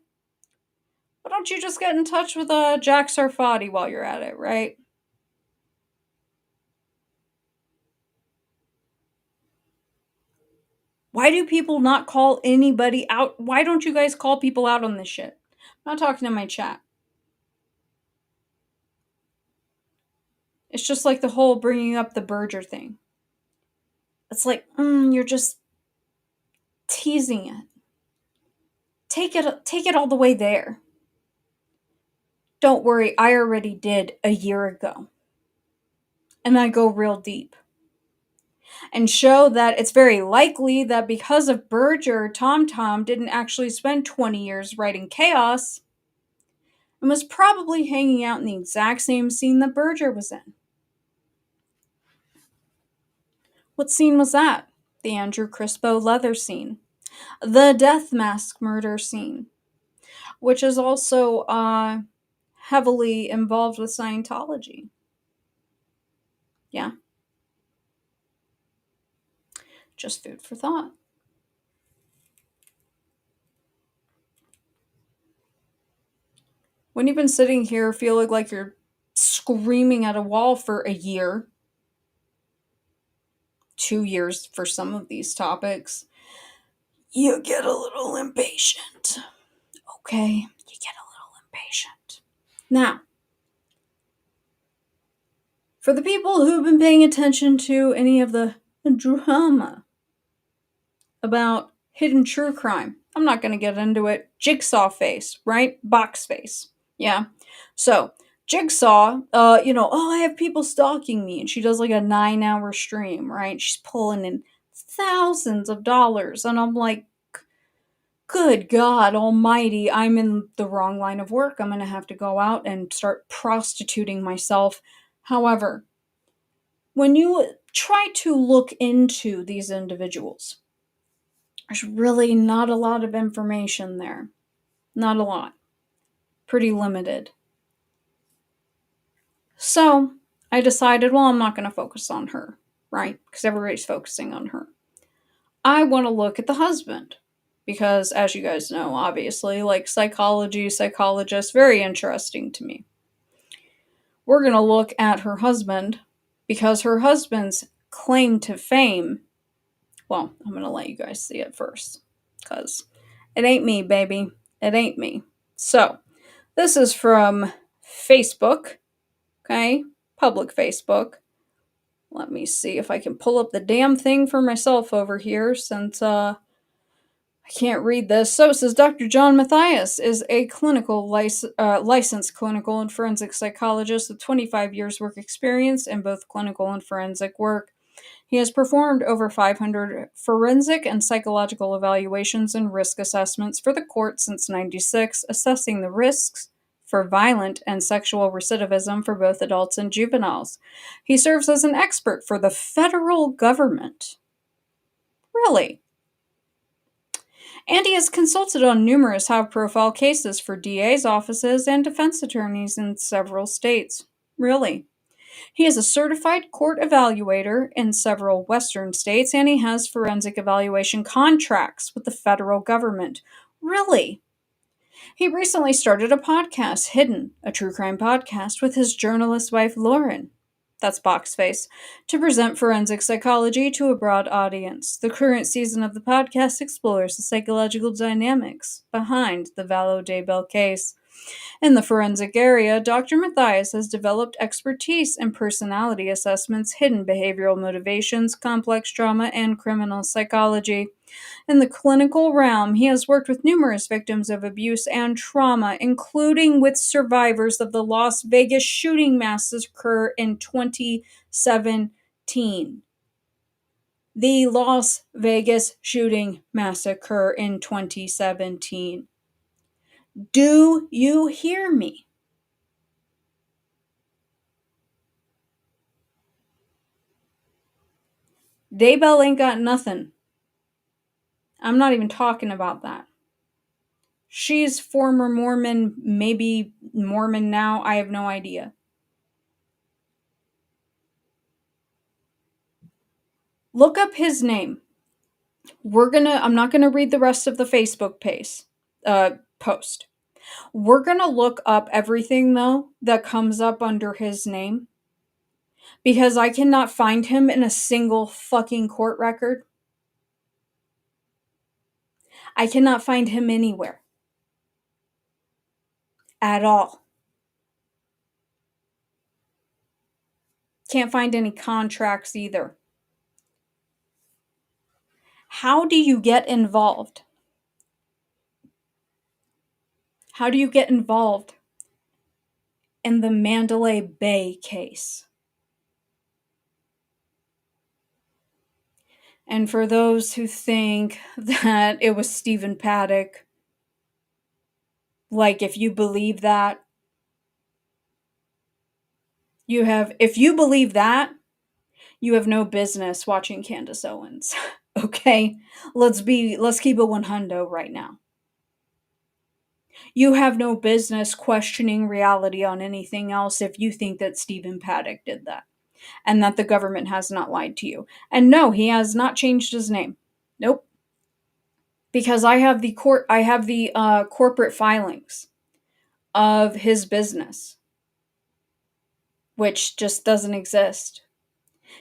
Why don't you just get in touch with Jack Sarfati while you're at it, right? Why do people not call anybody out? Why don't you guys call people out on this shit? I'm not talking to my chat. It's just like the whole bringing up the Berger thing. It's like, you're just teasing it. Take it all the way there. Don't worry, I already did a year ago. And I go real deep. And show that it's very likely that because of Berger, Tom Tom didn't actually spend 20 years writing chaos and was probably hanging out in the exact same scene that Berger was in. What scene was that? The Andrew Crispo leather scene. The death mask murder scene, which is also heavily involved with Scientology. Yeah. Just food for thought. When you've been sitting here feeling like you're screaming at a wall for a year, 2 years for some of these topics, you get a little impatient. Okay? You get a little impatient. Now, for the people who've been paying attention to any of the drama about hidden true crime, I'm not going to get into it. Jigsaw face, right? Box face. Yeah. So, Jigsaw, I have people stalking me, and she does like a 9-hour stream, right? She's pulling in thousands of dollars, and I'm like, good God almighty, I'm in the wrong line of work. I'm going to have to go out and start prostituting myself. However, when you try to look into these individuals, there's really not a lot of information there. Not a lot. Pretty limited. So, I decided, well, I'm not going to focus on her, right? Because everybody's focusing on her. I want to look at the husband. Because, as you guys know, obviously, like psychology, psychologists, very interesting to me. We're going to look at her husband because her husband's claim to fame, well, I'm going to let you guys see it first because it ain't me, baby. It ain't me. So, this is from Facebook, okay? Public Facebook. Let me see if I can pull up the damn thing for myself over here since I can't read this. So it says Dr. John Matthias is a licensed clinical and forensic psychologist with 25 years work experience in both clinical and forensic work. He has performed over 500 forensic and psychological evaluations and risk assessments for the court since '96, assessing the risks for violent and sexual recidivism for both adults and juveniles. He serves as an expert for the federal government. Really? And he has consulted on numerous high-profile cases for DA's offices and defense attorneys in several states. Really? He is a certified court evaluator in several Western states, and he has forensic evaluation contracts with the federal government. Really? He recently started a podcast, Hidden, a true crime podcast, with his journalist wife, Lauren. That's Boxface, to present forensic psychology to a broad audience. The current season of the podcast explores the psychological dynamics behind the Valo Daybell case. In the forensic area, Dr. Matthias has developed expertise in personality assessments, hidden behavioral motivations, complex trauma, and criminal psychology. In the clinical realm, he has worked with numerous victims of abuse and trauma, including with survivors of the Las Vegas shooting massacre in 2017. The Las Vegas shooting massacre in 2017. Do you hear me? Daybell ain't got nothing. I'm not even talking about that. She's former Mormon, maybe Mormon now, I have no idea. Look up his name. I'm not gonna read the rest of the Facebook post. We're going to look up everything, though, that comes up under his name because I cannot find him in a single fucking court record. I cannot find him anywhere at all. Can't find any contracts either. How do you get involved? How do you get involved in the Mandalay Bay case? And for those who think that it was Stephen Paddock, like if you believe that, if you believe that, you have no business watching Candace Owens. Okay? Let's keep it 100 right now. You have no business questioning reality on anything else if you think that Stephen Paddock did that and that the government has not lied to you. And no, he has not changed his name. Nope. Because I have the corporate filings of his business, which just doesn't exist.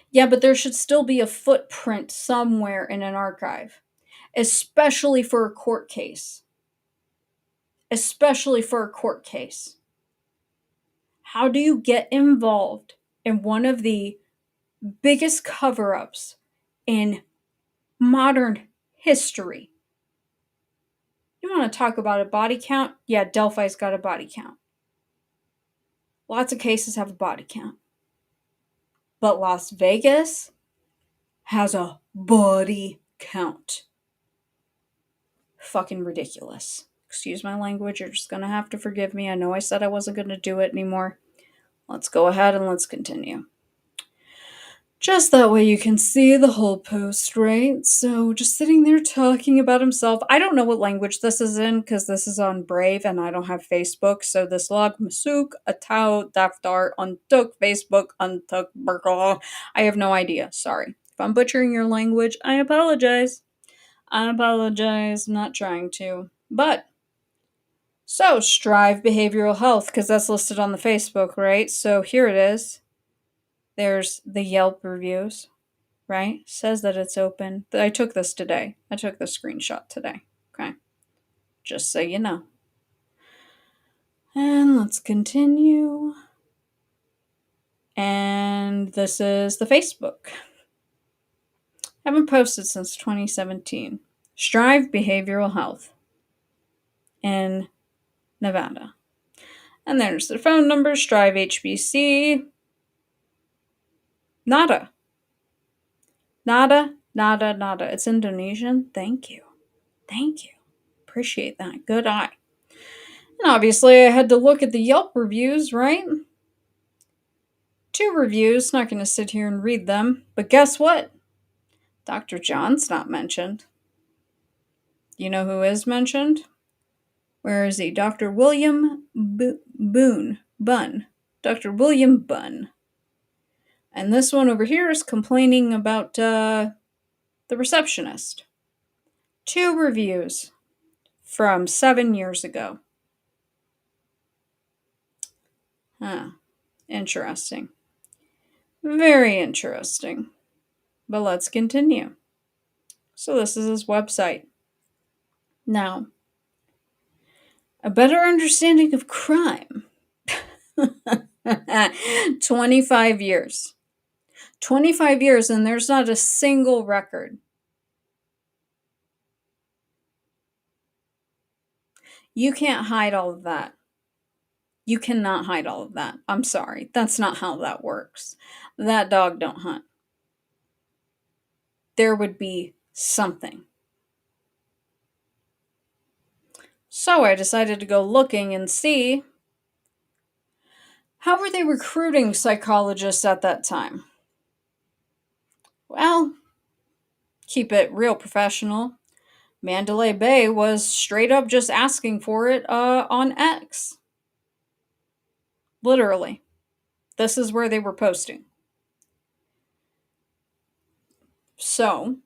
Yeah, but there should still be a footprint somewhere in an archive, especially for a court case. Especially for a court case. How do you get involved in one of the biggest cover-ups in modern history? You want to talk about a body count? Yeah, Delphi's got a body count. Lots of cases have a body count. But Las Vegas has a body count. Fucking ridiculous. Excuse my language, you're just gonna have to forgive me. I know I said I wasn't gonna do it anymore. Let's go ahead and let's continue. Just that way you can see the whole post, right? So just sitting there talking about himself. I don't know what language this is in because this is on Brave and I don't have Facebook. So this log masuk atau daftar untuk Facebook untuk berkah. I have no idea. Sorry. If I'm butchering your language, I apologize. I'm not trying to. But so Strive Behavioral Health, because that's listed on the Facebook, right? So here it is. There's the Yelp reviews, right? Says that it's open. I took this today. I took the screenshot today. Okay. Just so you know. And let's continue. And this is the Facebook. Haven't posted since 2017. Strive Behavioral Health in Nevada. And there's the phone number, Strive HBC. Nada. Nada, nada, nada. It's Indonesian. Thank you. Thank you. Appreciate that. Good eye. And obviously I had to look at the Yelp reviews, right? 2 reviews. Not going to sit here and read them. But guess what? Dr. John's not mentioned. You know who is mentioned? Where is he? Dr. William Bunn. Dr. William Bunn. And this one over here is complaining about the receptionist. 2 reviews from 7 years ago. Huh. Interesting. Very interesting. But let's continue. So this is his website. Now, a better understanding of crime. 25 years. 25 years and there's not a single record. You can't hide all of that. You cannot hide all of that. I'm sorry. That's not how that works. That dog don't hunt. There would be something. So I decided to go looking and see how were they recruiting psychologists at that time. Well, keep it real professional. Mandalay Bay was straight up just asking for it on X. Literally. This is where they were posting. So,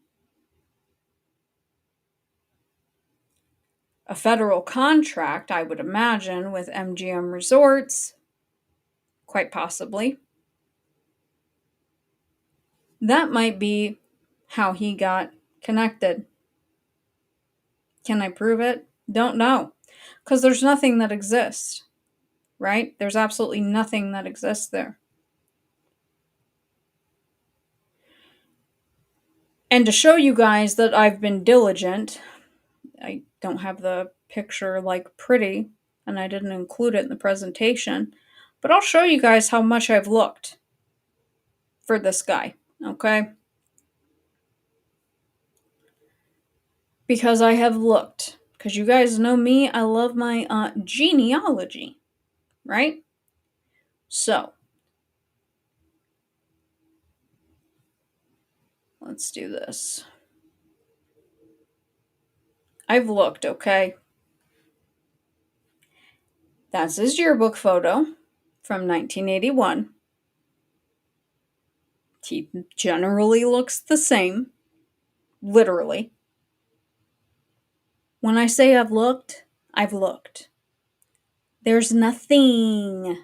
a a federal contract, I would imagine, with MGM Resorts, quite possibly. That might be how he got connected. Can I prove it? Don't know. Because there's nothing that exists, right? There's absolutely nothing that exists there. And to show you guys that I've been diligent, I don't have the picture like pretty, and I didn't include it in the presentation, but I'll show you guys how much I've looked for this guy, okay? Because I have looked. Because you guys know me, I love my genealogy, right? So, let's do this. I've looked, okay? That's his yearbook photo from 1981. He generally looks the same, literally. When I say I've looked, I've looked. There's nothing.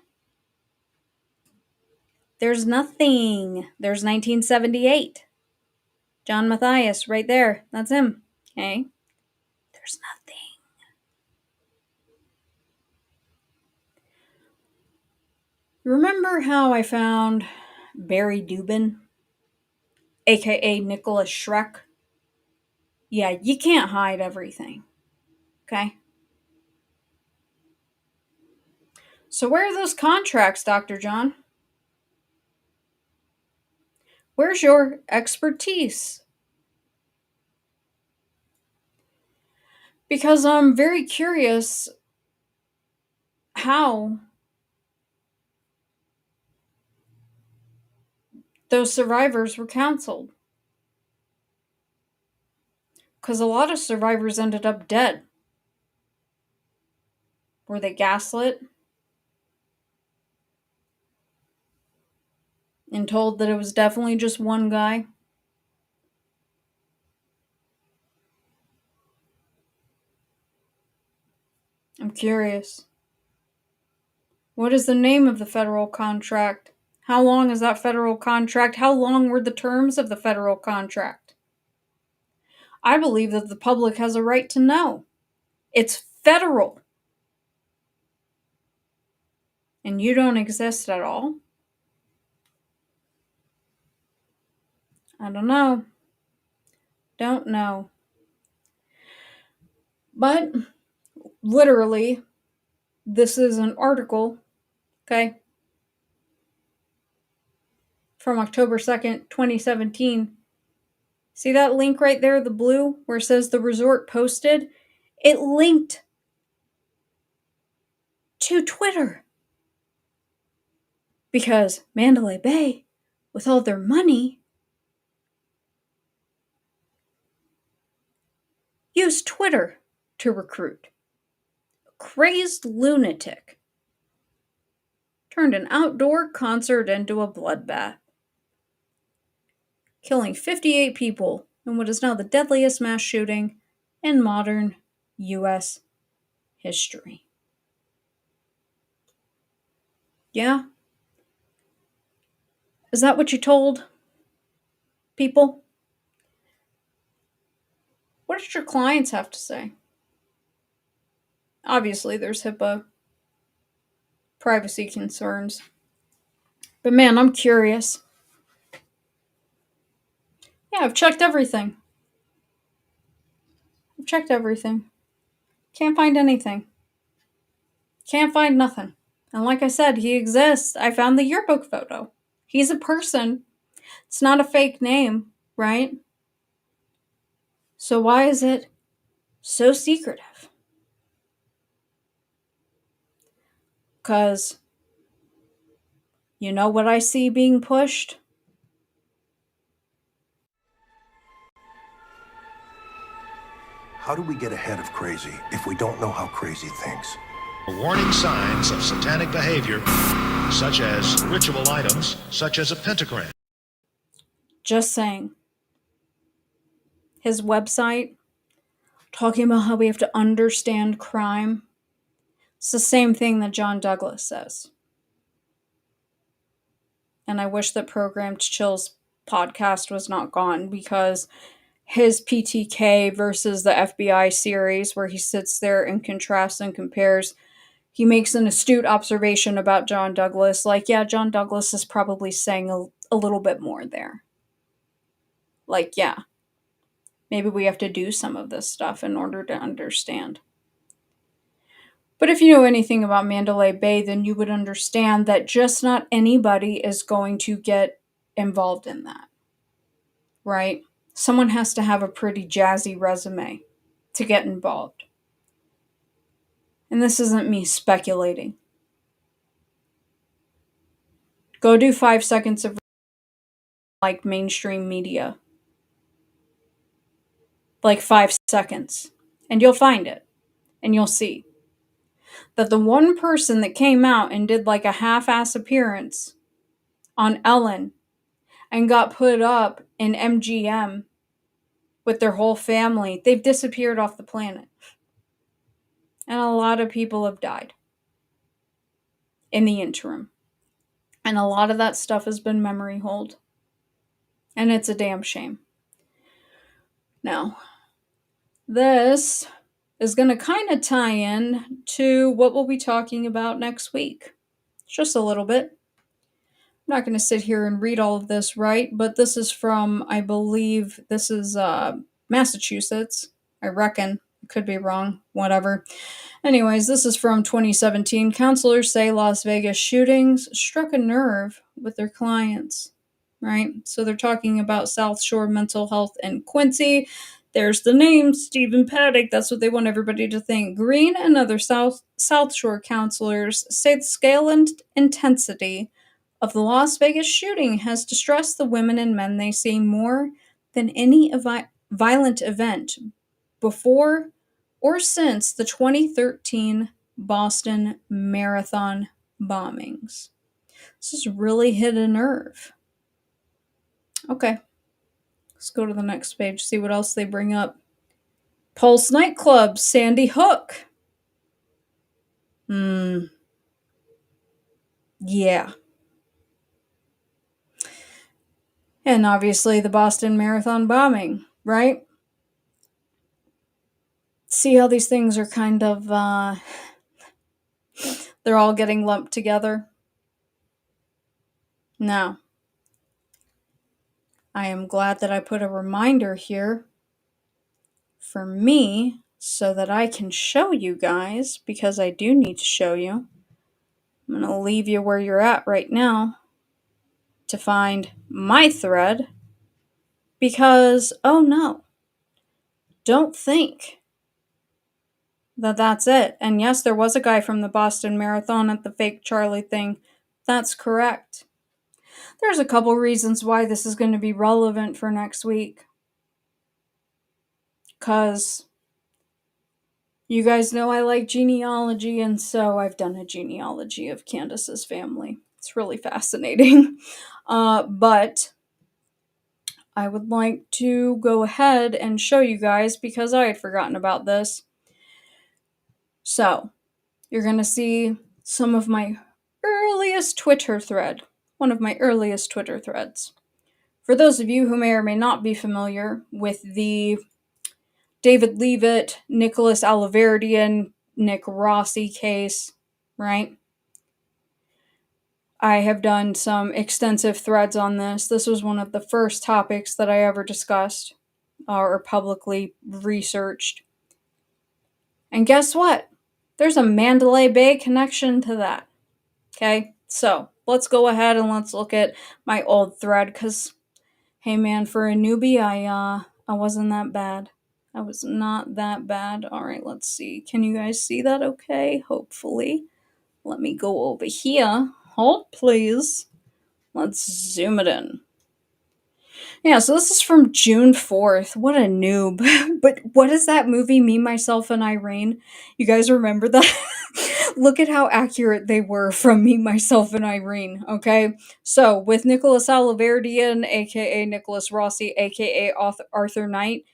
There's nothing. There's 1978. John Matthias, right there. That's him. Okay? There's nothing. Remember how I found Barry Dubin, aka Nicholas Shrek? Yeah, you can't hide everything. Okay? So where are those contracts, Dr. John? Where's your expertise? Because I'm very curious how those survivors were counseled. Because a lot of survivors ended up dead. Were they gaslit? And told that it was definitely just one guy? I'm curious. What is the name of the federal contract? How long is that federal contract? How long were the terms of the federal contract? I believe that the public has a right to know. It's federal. And you don't exist at all? I don't know. Don't know. But literally, this is an article, okay, from October 2nd, 2017. See that link right there, the blue, where it says the resort posted? It linked to Twitter. Because Mandalay Bay, with all their money, used Twitter to recruit. A crazed lunatic turned an outdoor concert into a bloodbath, killing 58 people in what is now the deadliest mass shooting in modern U.S. history. Yeah? Is that what you told people? What did your clients have to say? Obviously, there's HIPAA privacy concerns. But man, I'm curious. Yeah, I've checked everything. Can't find anything. Can't find nothing. And like I said, he exists. I found the yearbook photo. He's a person. It's not a fake name, right? So why is it so secretive? Because you know what I see being pushed? How do we get ahead of crazy if we don't know how crazy thinks? Warning signs of satanic behavior, such as ritual items, such as a pentagram. Just saying. His website, talking about how we have to understand crime. It's the same thing that John Douglas says. And I wish that Programmed Chill's podcast was not gone, because his PTK versus the FBI series, where he sits there and contrasts and compares, he makes an astute observation about John Douglas. Like, yeah, John Douglas is probably saying a little bit more there. Like, yeah, maybe we have to do some of this stuff in order to understand. But if you know anything about Mandalay Bay, then you would understand that just not anybody is going to get involved in that, right? Someone has to have a pretty jazzy resume to get involved. And this isn't me speculating. Go do 5 seconds of like mainstream media. Like 5 seconds. And you'll find it. And you'll see that the one person that came out and did like a half-ass appearance on Ellen and got put up in MGM with their whole family, they've disappeared off the planet. And a lot of people have died in the interim. And a lot of that stuff has been memory hold. And it's a damn shame. Now, this is going to kind of tie in to what we'll be talking about next week. Just a little bit. I'm not going to sit here and read all of this, right? But this is from, I believe, this is Massachusetts. I reckon. Could be wrong. Whatever. Anyways, this is from 2017. Counselors say Las Vegas shootings struck a nerve with their clients. Right? So they're talking about South Shore Mental Health in Quincy. There's the name, Stephen Paddock. That's what they want everybody to think. Green and other South Shore counselors say the scale and intensity of the Las Vegas shooting has distressed the women and men they see more than any violent event before or since the 2013 Boston Marathon bombings. This has really hit a nerve. Okay. Let's go to the next page, see what else they bring up. Pulse nightclub, Sandy Hook. Yeah. And obviously the Boston Marathon bombing, right? See how these things are kind of, they're all getting lumped together? Now, I am glad that I put a reminder here for me so that I can show you guys, because I do need to show you. I'm going to leave you where you're at right now to find my thread, because, oh no, don't think that that's it. And yes, there was a guy from the Boston Marathon at the fake Charlie thing. That's correct. There's a couple reasons why this is going to be relevant for next week. Because you guys know I like genealogy, and so I've done a genealogy of Candace's family. It's really fascinating. But I would like to go ahead and show you guys, because I had forgotten about this. So, you're going to see some of my earliest Twitter thread. One of my earliest Twitter threads. For those of you who may or may not be familiar with the David Leavitt, Nicholas Alaverdian, Nick Rossi case, right? I have done some extensive threads on this. This was one of the first topics that I ever discussed or publicly researched. And guess what? There's a Mandalay Bay connection to that. Okay? So, let's go ahead and let's look at my old thread, because, hey man, for a newbie, I wasn't that bad. I was not that bad. Alright, let's see. Can you guys see that okay? Hopefully. Let me go over here. Hold, please. Let's zoom it in. Yeah, so this is from June 4th. What a noob. But what is that movie, Me, Myself, and Irene? You guys remember that? Look at how accurate they were from Me, Myself, and Irene, okay? So, with Nicholas Alaverdian, aka Nicholas Rossi, aka Arthur Knight,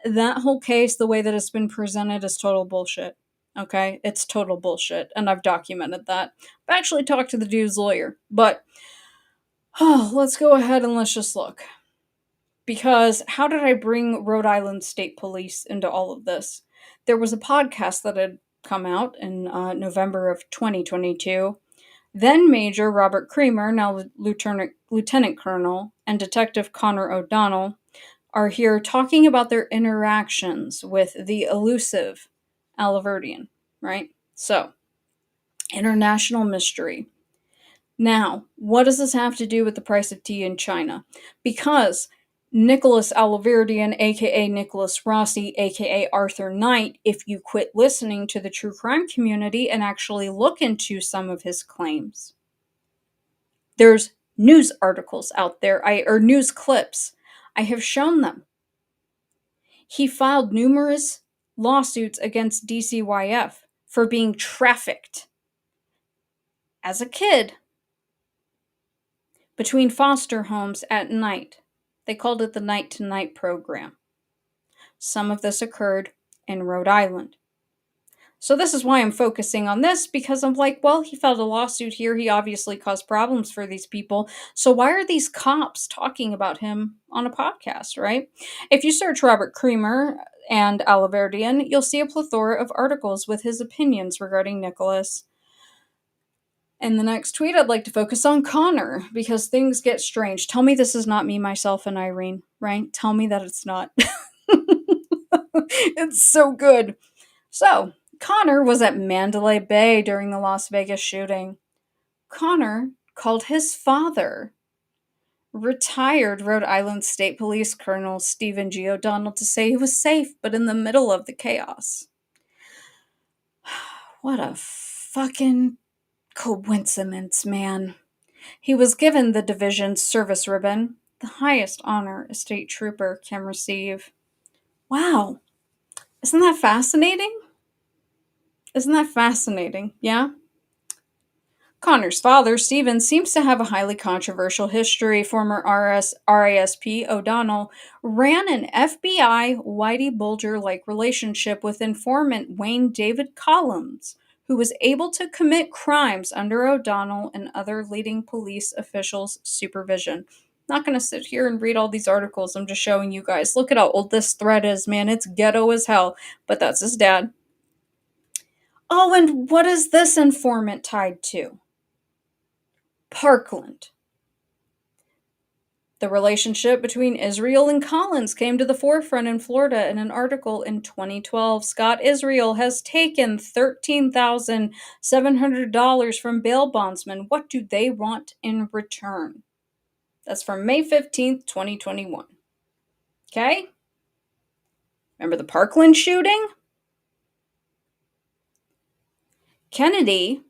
that whole case, the way that it's been presented, is total bullshit. Okay? It's total bullshit. And I've documented that. I've actually talked to the dude's lawyer. But, let's go ahead and let's just look. Because how did I bring Rhode Island State Police into all of this? There was a podcast that had come out in November of 2022. Then Major Robert Creamer, now Lieutenant Colonel, and Detective Connor O'Donnell are here talking about their interactions with the elusive Alaverdian, right? So, international mystery. Now, what does this have to do with the price of tea in China? Because Nicholas Alaverdian, aka Nicholas Rossi, aka Arthur Knight, if you quit listening to the true crime community and actually look into some of his claims, there's news articles out there, or news clips. I have shown them. He filed numerous lawsuits against DCYF for being trafficked as a kid between foster homes at night. They called it the Night to Night program. Some of this occurred in Rhode Island. So this is why I'm focusing on this, because I'm like, well, he filed a lawsuit here. He obviously caused problems for these people. So why are these cops talking about him on a podcast, right? If you search Robert Creamer and Alaverdian, you'll see a plethora of articles with his opinions regarding Nicholas. In the next tweet, I'd like to focus on Connor, because things get strange. Tell me this is not me, myself, and Irene, right? Tell me that it's not. It's so good. So, Connor was at Mandalay Bay during the Las Vegas shooting. Connor called his father, retired Rhode Island State Police Colonel Stephen G. O'Donnell, to say he was safe, but in the middle of the chaos. What a fucking coincidence, man. He was given the division's service ribbon, the highest honor a state trooper can receive. Wow. Isn't that fascinating? Isn't that fascinating? Yeah? Connor's father, Stephen, seems to have a highly controversial history. Former RASP O'Donnell ran an FBI Whitey Bulger-like relationship with informant Wayne David Collins, who was able to commit crimes under O'Donnell and other leading police officials' supervision. Not going to sit here and read all these articles. I'm just showing you guys. Look at how old this thread is, man. It's ghetto as hell. But that's his dad. Oh, and what is this informant tied to? Parkland. The relationship between Israel and Collins came to the forefront in Florida in an article in 2012. Scott Israel has taken $13,700 from bail bondsmen. What do they want in return? That's from May 15th, 2021. Okay? Remember the Parkland shooting? Kennedy,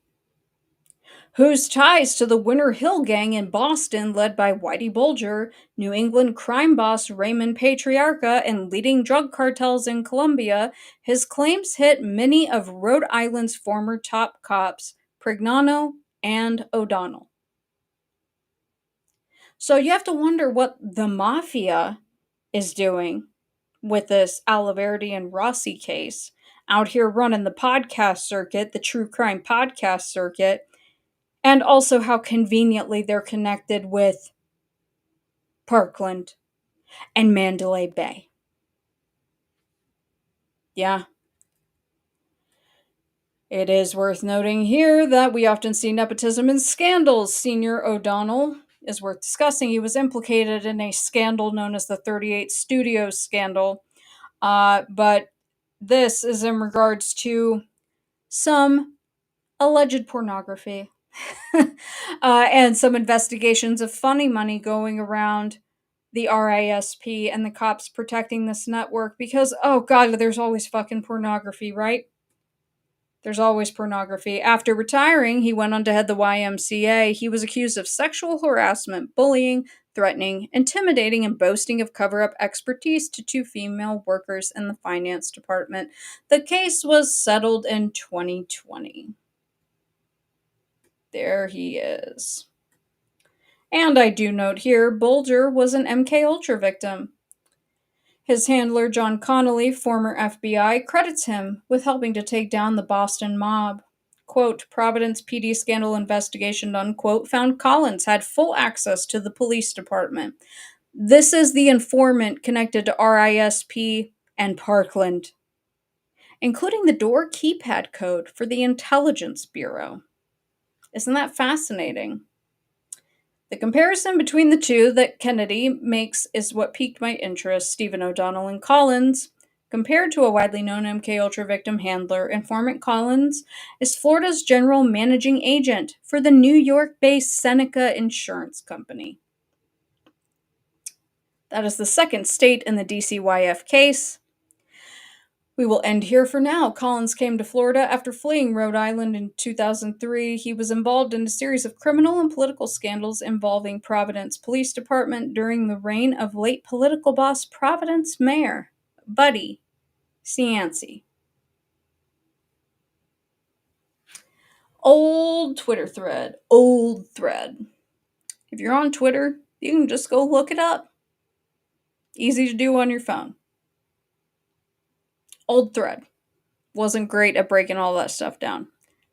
whose ties to the Winter Hill Gang in Boston, led by Whitey Bulger, New England crime boss Raymond Patriarca, and leading drug cartels in Colombia, his claims hit many of Rhode Island's former top cops, Prignano and O'Donnell. So you have to wonder what the mafia is doing with this Alaverdi and Rossi case, out here running the podcast circuit, the true crime podcast circuit, and also how conveniently they're connected with Parkland and Mandalay Bay. Yeah. It is worth noting here that we often see nepotism in scandals. Senior O'Donnell is worth discussing. He was implicated in a scandal known as the 38 Studios scandal. But this is in regards to some alleged pornography and some investigations of funny money going around the RASP and the cops protecting this network because, oh God, there's always fucking pornography, right? There's always pornography. After retiring, he went on to head the YMCA. He was accused of sexual harassment, bullying, threatening, intimidating, and boasting of cover-up expertise to two female workers in the finance department. The case was settled in 2020. There he is. And I do note here, Bulger was an MK Ultra victim. His handler, John Connolly, former FBI, credits him with helping to take down the Boston mob. Quote, Providence PD scandal investigation, unquote, found Collins had full access to the police department. This is the informant connected to RISP and Parkland, including the door keypad code for the Intelligence Bureau. Isn't that fascinating? The comparison between the two that Kennedy makes is what piqued my interest. Stephen O'Donnell and Collins, compared to a widely known MKUltra victim handler, informant Collins is Florida's general managing agent for the New York-based Seneca Insurance Company. That is the second state in the DCYF case. We will end here for now. Collins came to Florida after fleeing Rhode Island in 2003. He was involved in a series of criminal and political scandals involving Providence Police Department during the reign of late political boss Providence Mayor Buddy Cianci. Old thread. If you're on Twitter, you can just go look it up. Easy to do on your phone. Old thread. Wasn't great at breaking all that stuff down.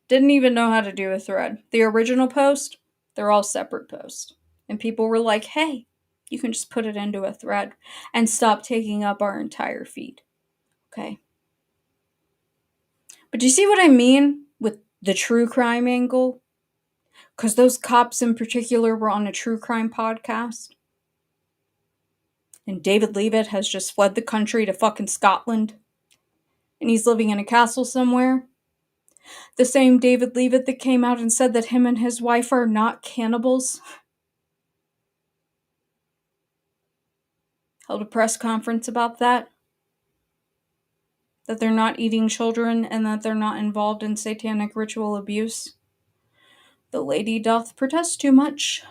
Didn't even know how to do a thread. The original post, they're all separate posts. And people were like, hey, you can just put it into a thread and stop taking up our entire feed. Okay. But do you see what I mean with the true crime angle? Because those cops in particular were on a true crime podcast. And David Leavitt has just fled the country to fucking Scotland. And he's living in a castle somewhere. The same David Leavitt that came out and said that him and his wife are not cannibals. Held a press conference about that. That they're not eating children and that they're not involved in satanic ritual abuse. The lady doth protest too much.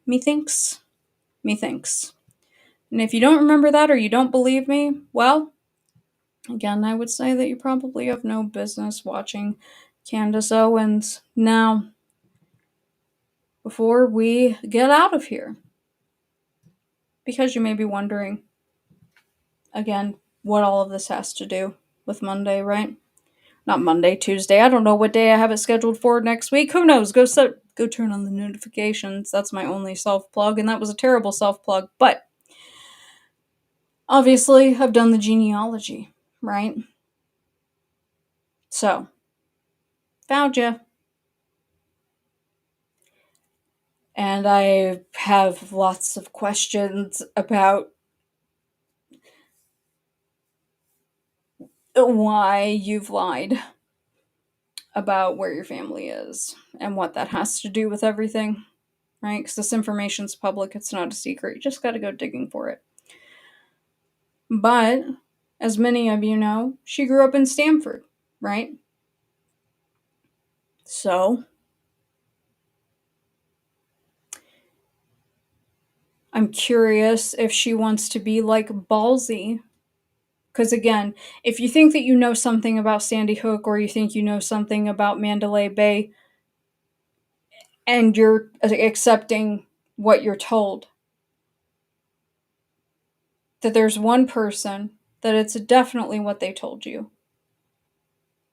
Methinks. And if you don't remember that or you don't believe me, well, again, I would say that you probably have no business watching Candace Owens. Now, before we get out of here, because you may be wondering, again, what all of this has to do with Monday, right? Not Monday, Tuesday. I don't know what day I have it scheduled for next week. Who knows? Go turn on the notifications. That's my only self-plug, and that was a terrible self-plug. But obviously, I've done the genealogy, right? So, found you. And I have lots of questions about why you've lied about where your family is and what that has to do with everything, right? Because this information's public, it's not a secret. You just got to go digging for it. But, as many of you know, she grew up in Stamford, right? So, I'm curious if she wants to be like ballsy. Because again, if you think that you know something about Sandy Hook or you think you know something about Mandalay Bay and you're accepting what you're told, that there's one person that it's definitely what they told you,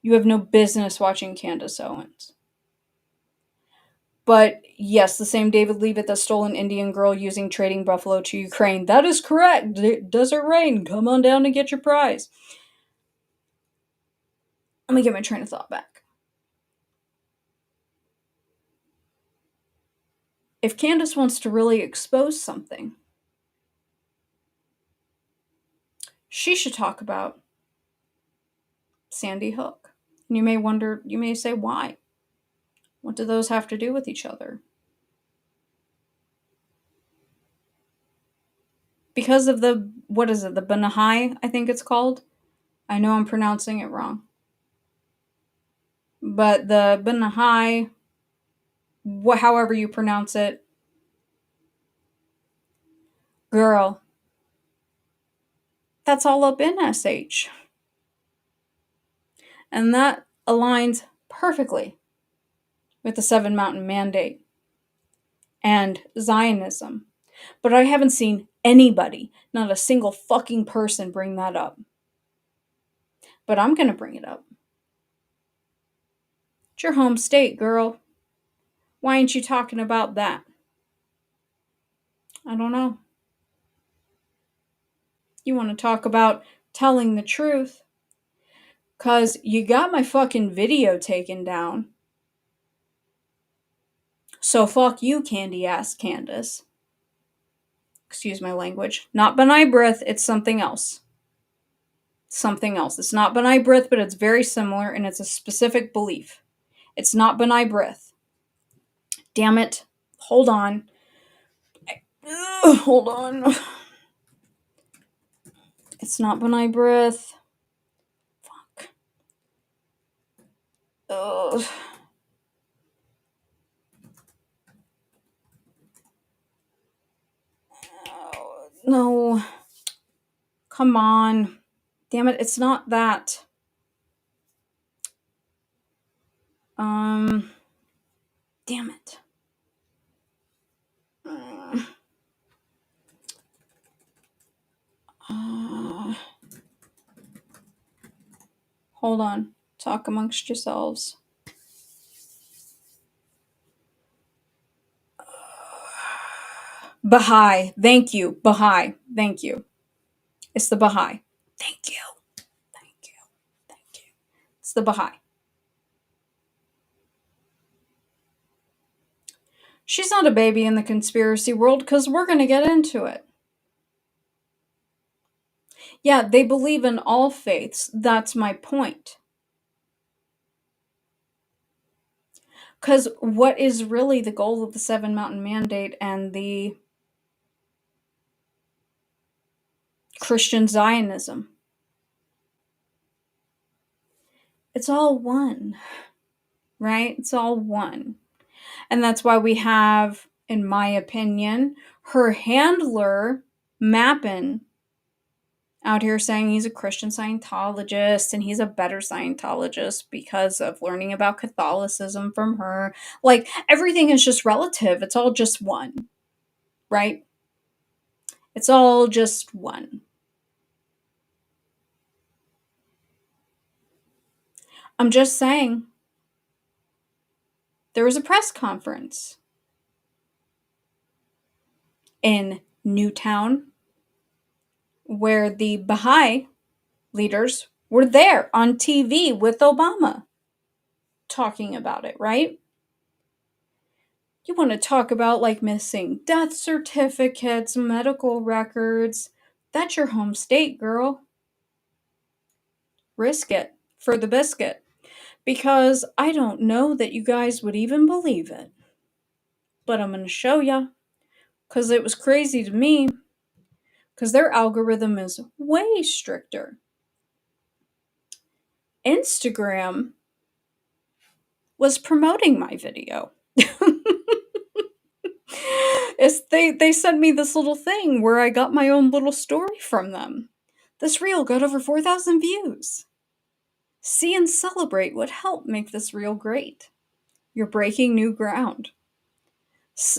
you have no business watching Candace Owens. But yes, the same David Leavitt that stole an Indian girl using trading buffalo to Ukraine. That is correct. Desert Rain, come on down and get your prize. Let me get my train of thought back. If Candace wants to really expose something, she should talk about Sandy Hook. And you may wonder, you may say, why? What do those have to do with each other? Because of the, what is it, the Benahai, I think it's called. I know I'm pronouncing it wrong. But the Benahai, however you pronounce it, girl, that's all up in SH. And that aligns perfectly with the Seven Mountain Mandate and Zionism. But I haven't seen anybody, not a single fucking person bring that up. But I'm going to bring it up. It's your home state, girl. Why ain't you talking about that? I don't know. You want to talk about telling the truth? Because you got my fucking video taken down. So fuck you, candy ass Candace. Excuse my language. Not B'nai B'rith, it's something else. Something else. It's not B'nai B'rith, but it's very similar, and it's a specific belief. It's not B'nai B'rith. Damn it. Hold on. Hold on. It's not B'nai B'rith. Fuck. Ugh. No. Come on. Damn it, it's not that. Damn it. Hold on. Talk amongst yourselves. Baha'i. Thank you. Baha'i. Thank you. It's the Baha'i. Thank you. Thank you. Thank you. It's the Baha'i. She's not a baby in the conspiracy world because we're going to get into it. Yeah, they believe in all faiths. That's my point. Because what is really the goal of the Seven Mountain Mandate and the Christian Zionism? It's all one, right? It's all one. And that's why we have, in my opinion, her handler, Mappin, out here saying he's a Christian Scientologist and he's a better Scientologist because of learning about Catholicism from her. Like, everything is just relative. It's all just one, right? It's all just one. I'm just saying, there was a press conference in Newtown where the Baha'i leaders were there on TV with Obama talking about it, right? You want to talk about like missing death certificates, medical records. That's your home state, girl. Risk it for the biscuit. Because I don't know that you guys would even believe it. But I'm going to show you. Because it was crazy to me. Because their algorithm is way stricter. Instagram was promoting my video. They sent me this little thing where I got my own little story from them. This reel got over 4,000 views. See and celebrate what helped make this reel great. You're breaking new ground.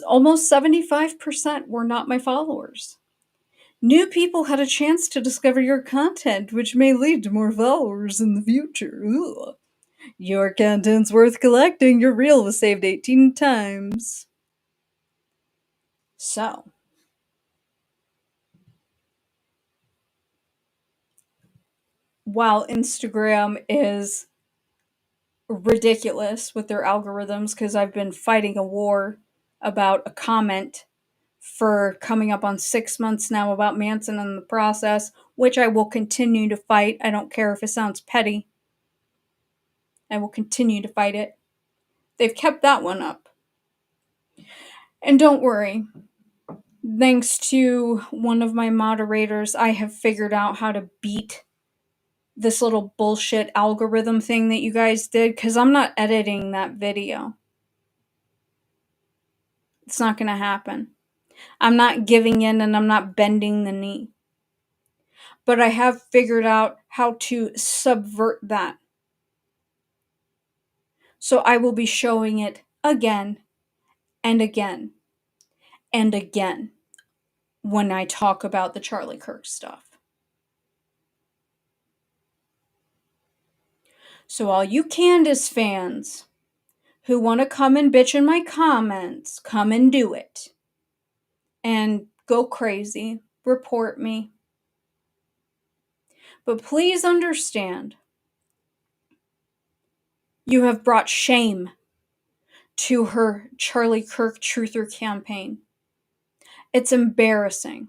Almost 75% were not my followers. New people had a chance to discover your content, which may lead to more followers in the future. Ugh. Your content's worth collecting. Your reel was saved 18 times. So, while Instagram is ridiculous with their algorithms, because I've been fighting a war about a comment for coming up on 6 months now about Manson and the process, which I will continue to fight. I don't care if it sounds petty. I will continue to fight it. They've kept that one up. And don't worry. Thanks to one of my moderators, I have figured out how to beat this little bullshit algorithm thing that you guys did, because I'm not editing that video. It's not going to happen. I'm not giving in and I'm not bending the knee. But I have figured out how to subvert that. So I will be showing it again and again and again when I talk about the Charlie Kirk stuff. So all you Candace fans who want to come and bitch in my comments, come and do it. And go crazy. Report me. But please understand, you have brought shame to her Charlie Kirk Truther campaign. It's embarrassing.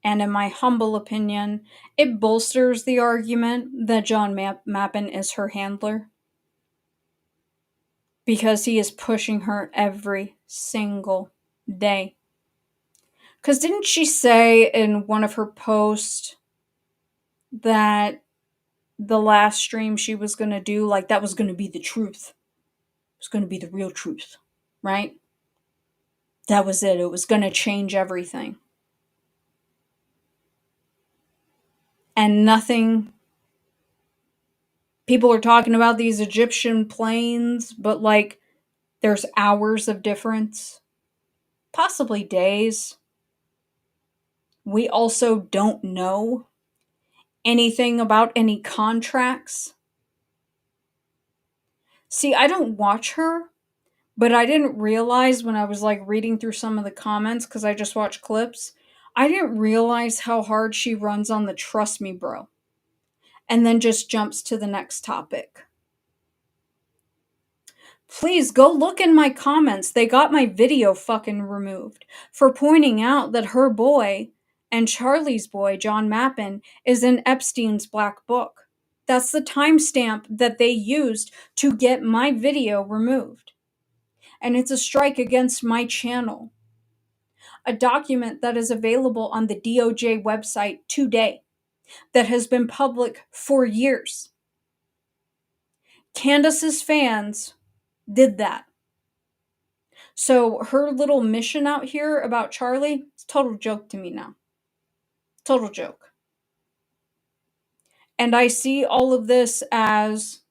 And in my humble opinion, it bolsters the argument that John Mappin is her handler. Because he is pushing her every single day. Because didn't she say in one of her posts that the last stream she was going to do, like, that was going to be the truth? It was going to be the real truth, right? That was it. It was going to change everything. And nothing. People are talking about these Egyptian planes, but like, there's hours of difference, possibly days. We also don't know anything about any contracts. See, I don't watch her, but I didn't realize when I was like reading through some of the comments, because I just watch clips, I didn't realize how hard she runs on the trust me bro, and then just jumps to the next topic. Please go look in my comments. They got my video fucking removed for pointing out that her boy and Charlie's boy, John Mappin, is in Epstein's black book. That's the timestamp that they used to get my video removed. And it's a strike against my channel. A document that is available on the DOJ website today that has been public for years. Candace's fans did that. So her little mission out here about Charlie, it's a total joke to me now. Total joke. And I see all of this as,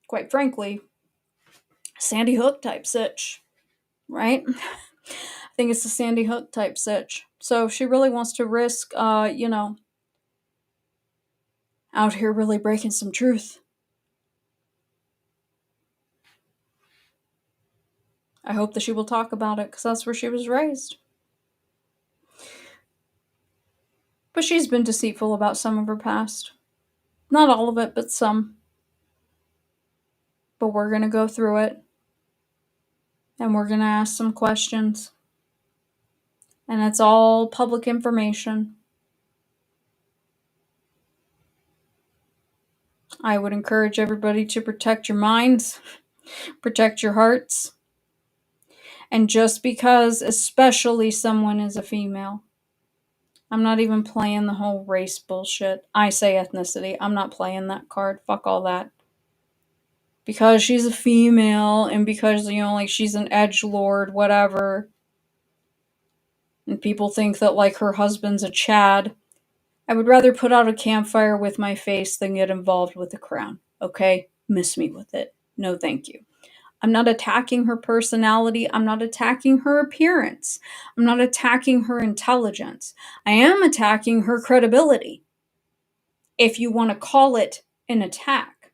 quite frankly, Sandy Hook type sitch, right? I think it's a Sandy Hook type sitch. So if she really wants to risk, out here really breaking some truth, I hope that she will talk about it, because that's where she was raised. But she's been deceitful about some of her past. Not all of it, but some. But we're going to go through it. And we're going to ask some questions. And it's all public information. I would encourage everybody to protect your minds, protect your hearts. And just because, especially someone is a female, I'm not even playing the whole race bullshit. I say ethnicity. I'm not playing that card. Fuck all that. Because she's a female and because, like, she's an edgelord, whatever. And people think that, like, her husband's a Chad. I would rather put out a campfire with my face than get involved with the crown. Okay? Miss me with it. No, thank you. I'm not attacking her personality. I'm not attacking her appearance. I'm not attacking her intelligence. I am attacking her credibility, if you want to call it an attack.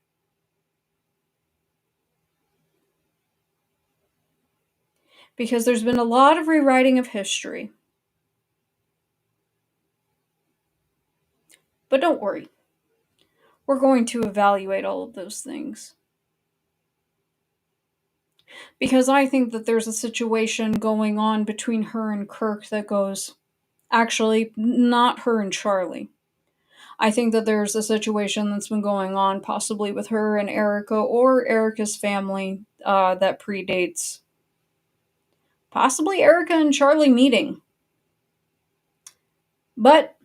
Because there's been a lot of rewriting of history. But don't worry. We're going to evaluate all of those things. Because I think that there's a situation going on between her and Kirk that goes, actually, not her and Charlie. I think that there's a situation that's been going on possibly with her and Erica or Erica's family that predates possibly Erica and Charlie meeting. But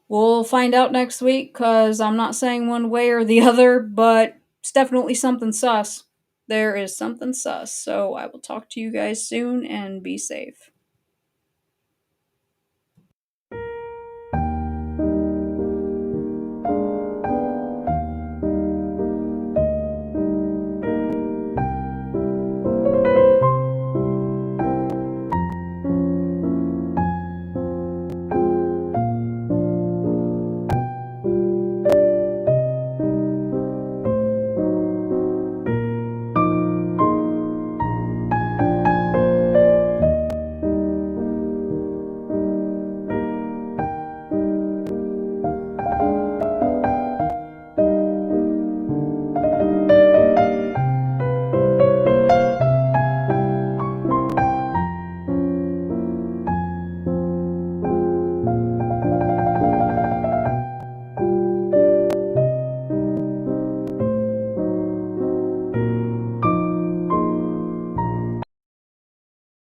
we'll find out next week, because I'm not saying one way or the other, but it's definitely something sus. There is something sus. So I will talk to you guys soon, and be safe.